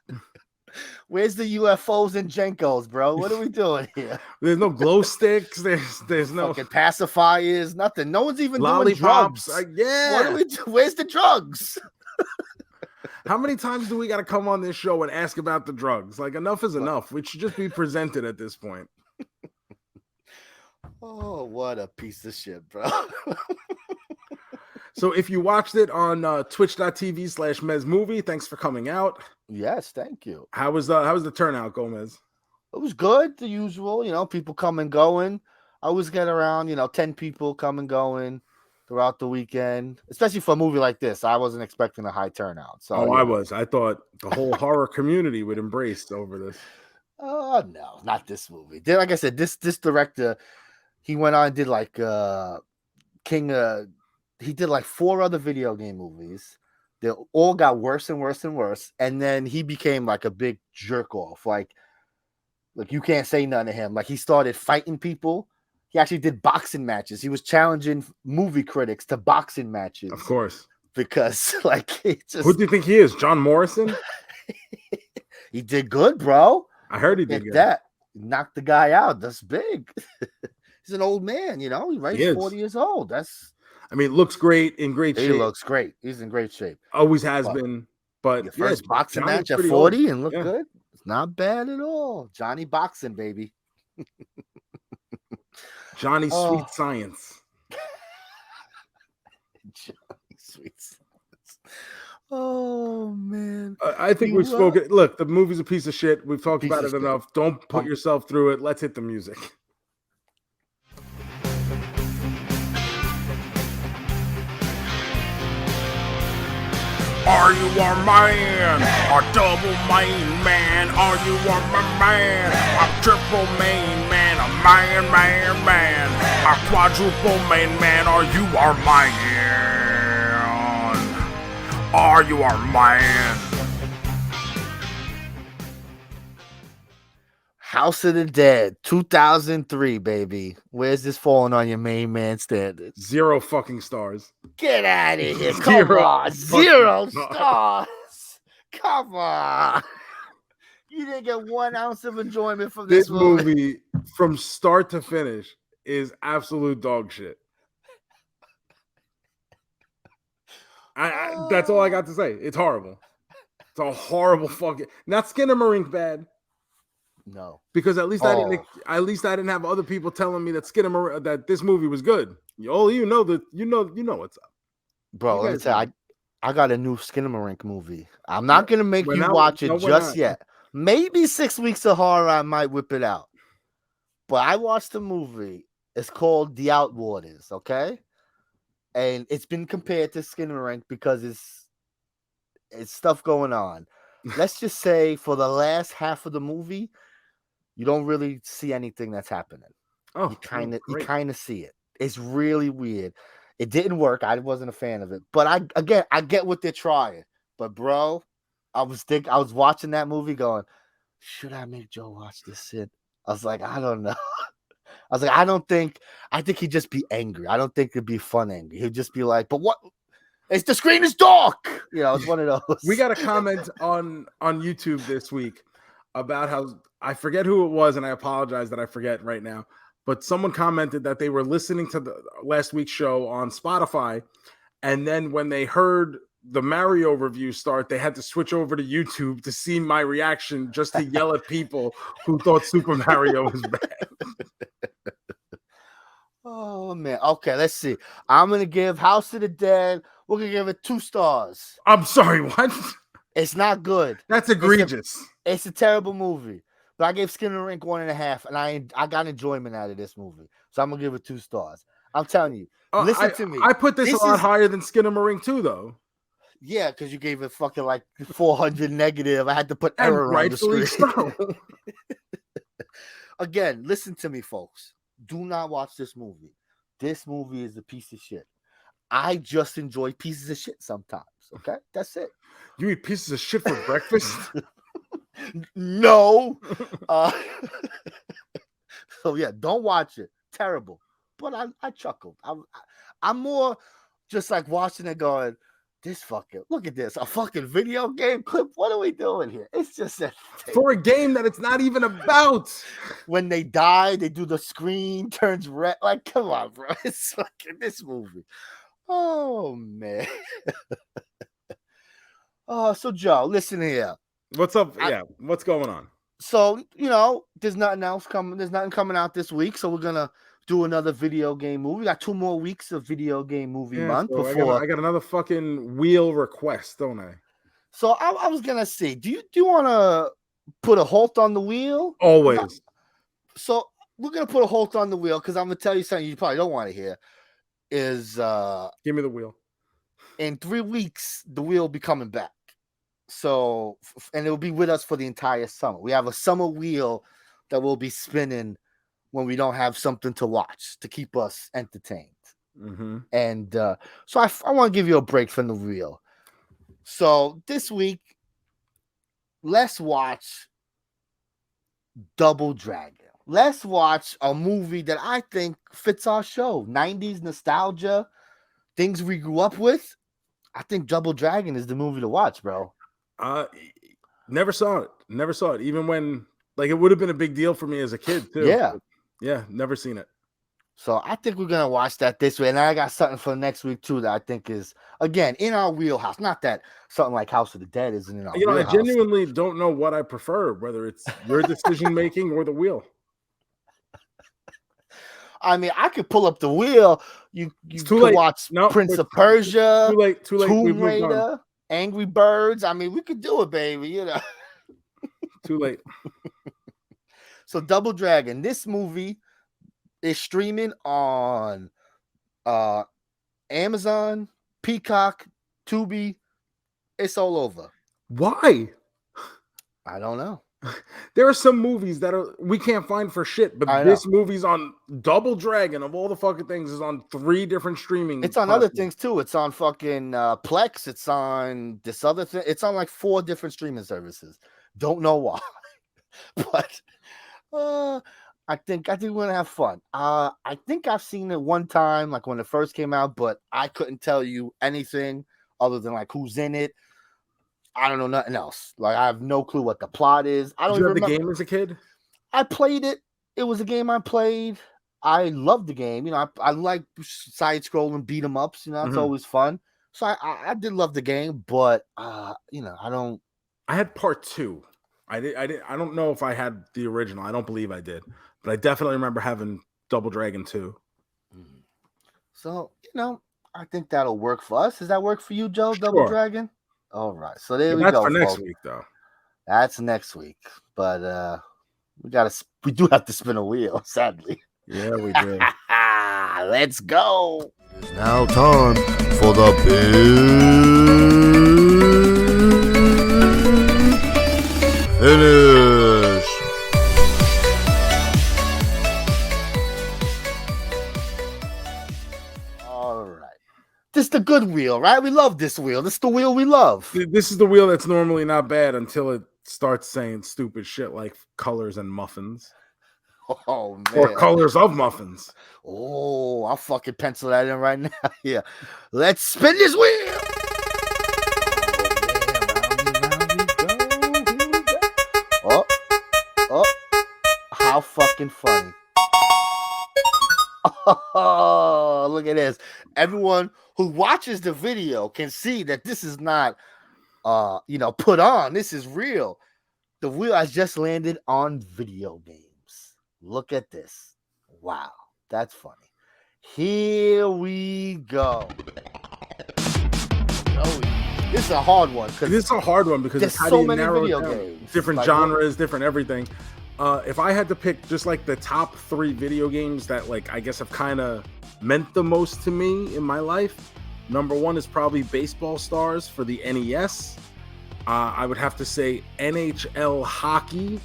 Where's the UFOs and Jenkos, bro? What are we doing here? There's no glow sticks. There's no fucking pacifiers. Nothing. No one's even lollipops. doing drugs. Yeah. What do we do? Where's the drugs? How many times do we got to come on this show and ask about the drugs? Like, enough is enough. We should just be presented at this point. Oh, what a piece of shit, bro. So if you watched it on twitch.tv/MEZ movie, thanks for coming out. Yes, thank you. How was the turnout, Gomez? It was good, the usual, people come and going. I always get around, 10 people come and going throughout the weekend, especially for a movie like this. I wasn't expecting a high turnout. So I was. I thought the whole horror community would embrace over this. Oh, no, not this movie. Like I said, this director, he went on and did like he did like 4 other video game movies. They all got worse and worse and worse. And then he became like a big jerk off. Like you can't say none to him. Like he started fighting people. He actually did boxing matches. He was challenging movie critics to boxing matches. Of course. Because who do you think he is? John Morrison? He did good, bro. I heard he did good. That knocked the guy out. That's big. He's an old man, He's 40 years old. Looks great, in great shape. He looks great. He's in great shape. Always has been. But your first boxing match at 40 and look good. It's not bad at all. Johnny boxing, baby. Johnny Sweet Science. Johnny Sweet Science. Oh, man. I think we've spoken. Look, the movie's a piece of shit. We've talked about it enough. Don't put yourself through it. Let's hit the music. Are you a man? A double main man? Are you a man? A triple main man? A man? A quadruple main man? Are you our man? Are you our man? House of the Dead, 2003, baby. Where's this falling on your main man standards? 0 fucking stars. Get out of here. Come on. 0 stars. Come on. You didn't get 1 ounce of enjoyment from this movie. From start to finish is absolute dog shit. That's all I got to say. It's horrible. It's a horrible fucking. Not Skinamarink bad. No, because at least I didn't have other people telling me that this movie was good. You know what's up, bro. Let me tell you, I got a new Skinamarink movie. I'm not gonna make you watch it just yet. Maybe 6 weeks of horror, I might whip it out. But I watched the movie. It's called The Outwaters, okay? And it's been compared to Skinamarink because it's stuff going on. Let's just say for the last half of the movie, you don't really see anything that's happening. Oh, you kind of see it. It's really weird. It didn't work. I wasn't a fan of it. But I get what they're trying. But bro, I was watching that movie going, should I make Joe watch this shit? I was like, I don't know. I was like, I think he'd just be angry. I don't think it'd be fun angry. He'd just be like, but what? It's the screen is dark. You know, it's one of those. We got a comment on YouTube this week about how, I forget who it was, and I apologize that I forget right now, but someone commented that they were listening to the last week's show on Spotify, and then when they heard the Mario review start, they had to switch over to YouTube to see my reaction just to yell at people who thought Super Mario was bad. Oh man. Okay, let's see. I'm gonna give House of the Dead. We're gonna give it 2 stars. I'm sorry, what? It's not good. That's egregious. It's a terrible movie. But I gave Skinner Inc. 1.5, and I got enjoyment out of this movie. So I'm gonna give it 2 stars. I'm telling you. Listen to me. I put this a lot higher than Skinamarink too, though. Yeah, because you gave it fucking like 400 negative. I had to put error on the screen. So. Again, listen to me, folks. Do not watch this movie. This movie is a piece of shit. I just enjoy pieces of shit sometimes. Okay, that's it. You eat pieces of shit for breakfast? No. So yeah, don't watch it. Terrible. But I chuckled. I'm more just like watching it going, this fucking, look at this, a fucking video game clip. What are we doing here? It's just that for a game that it's not even about. When they die, they do the screen turns red. Like, come on, bro. It's fucking this movie. Oh man. Oh, so Joe, listen here. What's up? What's going on? So, you know, there's nothing else coming. There's nothing coming out this week. So we're gonna do another video game movie. We got 2 more weeks of video game movie month so before I got another fucking wheel request, don't I? So I was gonna say, do you want to put a halt on the wheel? Always. So we're gonna put a halt on the wheel because I'm gonna tell you something you probably don't want to hear. Is give me the wheel. In 3 weeks, the wheel will be coming back. So, and it will be with us for the entire summer. We have a summer wheel that will be spinning when we don't have something to watch to keep us entertained. Mm-hmm. And so I want to give you a break from the wheel. So this week, let's watch Double Dragon. Let's watch a movie that I think fits our show. 90s nostalgia, things we grew up with. I think Double Dragon is the movie to watch, bro. Never saw it. Even when, like, it would have been a big deal for me as a kid too. Yeah. But, yeah, never seen it. So I think we're gonna watch that this week, and I got something for next week too that I think is again in our wheelhouse. Not that something like House of the Dead isn't in our wheelhouse. I genuinely don't know what I prefer, whether it's your decision making or the wheel. I mean, I could pull up the wheel. You could watch Prince of Persia, too late. Tomb Raider, Angry Birds. I mean, we could do it, baby. You know, too late. So Double Dragon, this movie is streaming on Amazon, Peacock, Tubi. It's all over. Why? I don't know. There are some movies that we can't find for shit, but this movie's on Double Dragon of all the fucking things is on 3 different streaming. It's on other things too. It's on fucking Plex. It's on this other thing. It's on like 4 different streaming services. Don't know why, but I think we're gonna have fun. I think I've seen it one time, like when it first came out, but I couldn't tell you anything other than like who's in it. I don't know nothing else. Like I have no clue what the plot is. I don't Did you even have the remember. game as a kid? I played it. It was a game I played. I loved the game. You know, I like side scrolling beat 'em ups. You know, it's always fun. So I did love the game, but you know, I don't. I had part 2. I don't know if I had the original. I don't believe I did, but I definitely remember having Double Dragon 2. So you know, I think that'll work for us. Does that work for you, Joe? Double Dragon. All right. So there we go. That's for next folks. week, though. That's next week, but we do have to spin a wheel, sadly. Yeah, we do. Let's go. It's now time for the big finish. this the good wheel, right? We love this wheel. This is the wheel we love. This is the wheel that's normally not bad until it starts saying stupid shit like colors and muffins. Oh man. Or colors of muffins. Oh, I'll fucking pencil that in right now. Yeah. Let's spin this wheel. Oh, how fucking funny. Oh, look at this. Everyone who watches the video can see that this is not put on. This is real. The wheel has just landed on video games. Look at this. Wow, that's funny. Here we go. This is a hard one. This is a hard one because there's it's how so do you many narrow video it down? games. Different like, genres, different everything. If I had to pick just like the top 3 video games that like I guess have kind of meant the most to me in my life, number 1 is probably Baseball Stars for the NES. I would have to say NHL Hockey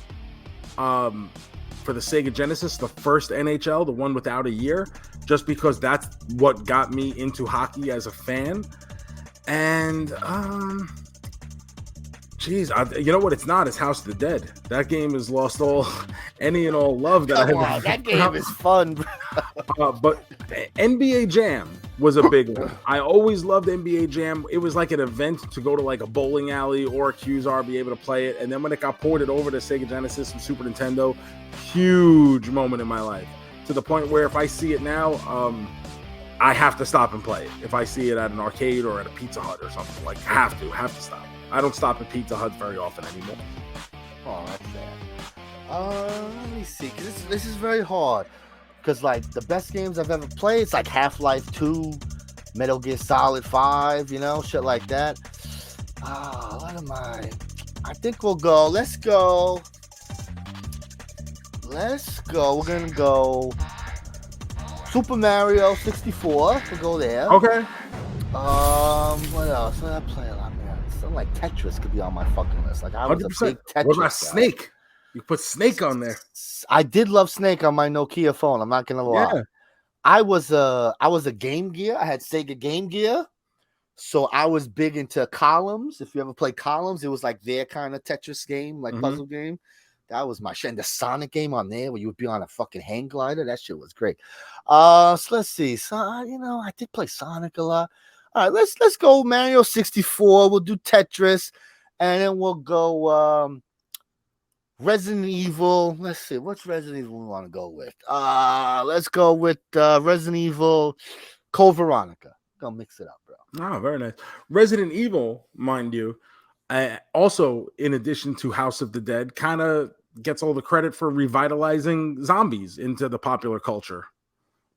for the Sega Genesis, the first NHL, the one without a year, just because that's what got me into hockey as a fan. And you know what? It's not. It's House of the Dead. That game has lost any and all love that that game is fun. But NBA Jam was a big one. I always loved NBA Jam. It was like an event to go to like a bowling alley or a QSR, be able to play it. And then when it got ported over to Sega Genesis and Super Nintendo, huge moment in my life. To the point where if I see it now, I have to stop and play it. If I see it at an arcade or at a Pizza Hut or something, like have to stop. I don't stop at Pizza Hut very often anymore. Oh, that's sad. Let me see, because this is very hard. Because like the best games I've ever played, it's like Half-Life 2, Metal Gear Solid 5, shit like that. What am I? I think we'll go. Let's go. We're gonna go Super Mario 64. We'll go there. Okay. What else? What did I play a lot, man? Something like Tetris could be on my fucking list. Like I was 100%. a big Tetris What about guy. Snake? You put Snake on there. I did love Snake on my Nokia phone. I'm not gonna lie. Yeah. I was a Game Gear. I had Sega Game Gear, so I was big into Columns. If you ever played Columns, it was like their kind of Tetris game, like puzzle game. That was my shit. And the Sonic game on there, where you would be on a fucking hang glider. That shit was great. So let's see. So I did play Sonic a lot. All right, let's go Mario 64. We'll do Tetris, and then we'll go Resident Evil. Let's see, what's Resident Evil we want to go with? Let's go with Resident Evil Code Veronica. Gonna mix it up, bro. Oh, very nice. Resident Evil, mind you, also in addition to House of the Dead, kind of gets all the credit for revitalizing zombies into the popular culture.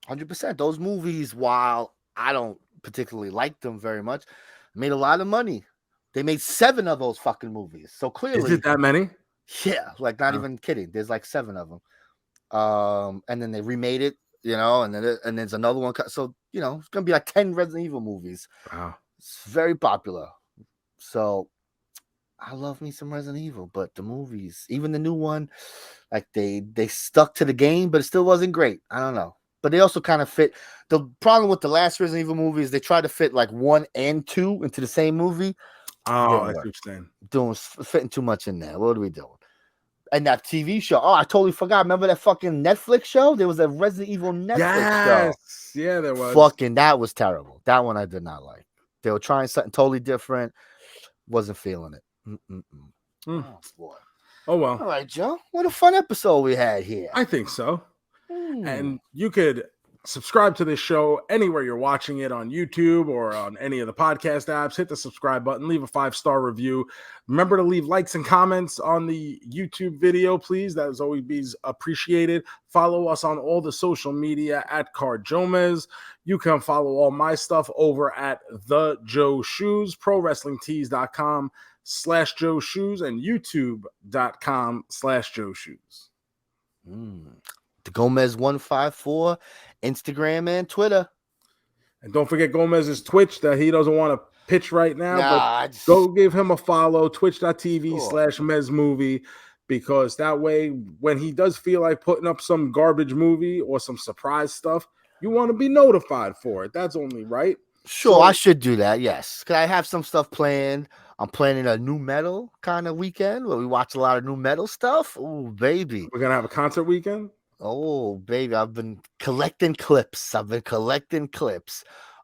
100%. Those movies, while I don't particularly like them very much, made a lot of money. They made 7 of those fucking movies. So clearly, is it that many? Yeah, like not even kidding. There's like 7 of them. And then they remade it, and then there's another one. So, it's gonna be like 10 Resident Evil movies. Wow. It's very popular. So I love me some Resident Evil, but the movies, even the new one, like they stuck to the game, but it still wasn't great. I don't know. But they also kind of fit. The problem with the last Resident Evil movie is they tried to fit like 1 and 2 into the same movie. Oh, that's interesting. Fitting too much in there. What are we doing? And that TV show. Oh, I totally forgot. Remember that fucking Netflix show? There was a Resident Evil Netflix show. Yeah, there was. Fucking, that was terrible. That one I did not like. They were trying something totally different. Wasn't feeling it. Oh, boy. Oh, well. All right, Joe. What a fun episode we had here. I think so. And you could subscribe to this show anywhere you're watching it, on YouTube or on any of the podcast apps. Hit the subscribe button, leave a 5-star review. Remember to leave likes and comments on the YouTube video, please. That is always appreciated. Follow us on all the social media at JoeMeZ. You can follow all my stuff over at The Joe Shoes, ProWrestlingTees.com/Joe Shoes, and YouTube.com/Joe Shoes. The JoeMeZ154, Instagram and Twitter. And don't forget Gomez's Twitch that he doesn't want to pitch right now. But go give him a follow, twitch.tv/MezMovie, because that way, when he does feel like putting up some garbage movie or some surprise stuff, you want to be notified for it. That's only right. Sure, So- I should do that. Yes, because I have some stuff planned. I'm planning a new metal kind of weekend where we watch a lot of new metal stuff. Oh, baby. We're gonna have a concert weekend. Oh, baby. I've been collecting clips.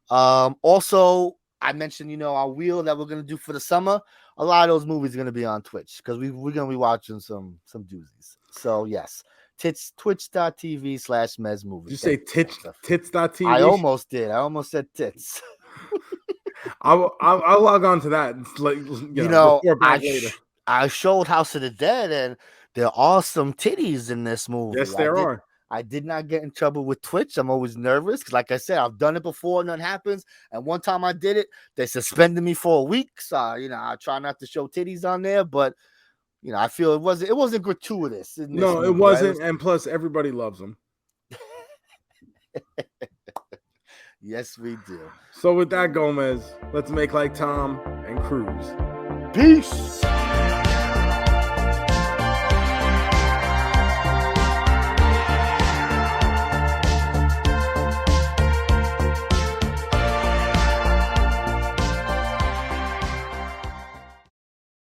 Also, I mentioned, our wheel that we're gonna do for the summer. A lot of those movies are gonna be on Twitch because we're gonna be watching some doozies. So yes, twitch.tv/MEZ movie. Did you say tits.tv? I almost did. I almost said tits. I'll log on to that. It's like, report back later. I showed House of the Dead, and there are some titties in this movie. Yes, there are. I did not get in trouble with Twitch. I'm always nervous because, like I said, I've done it before, nothing happens. And one time I did it, they suspended me for a week. So, I try not to show titties on there, but I feel it wasn't gratuitous. No, it wasn't, and plus everybody loves them. Yes, we do. So with that, JoeMeZ, let's make like Tom and cruise. Peace.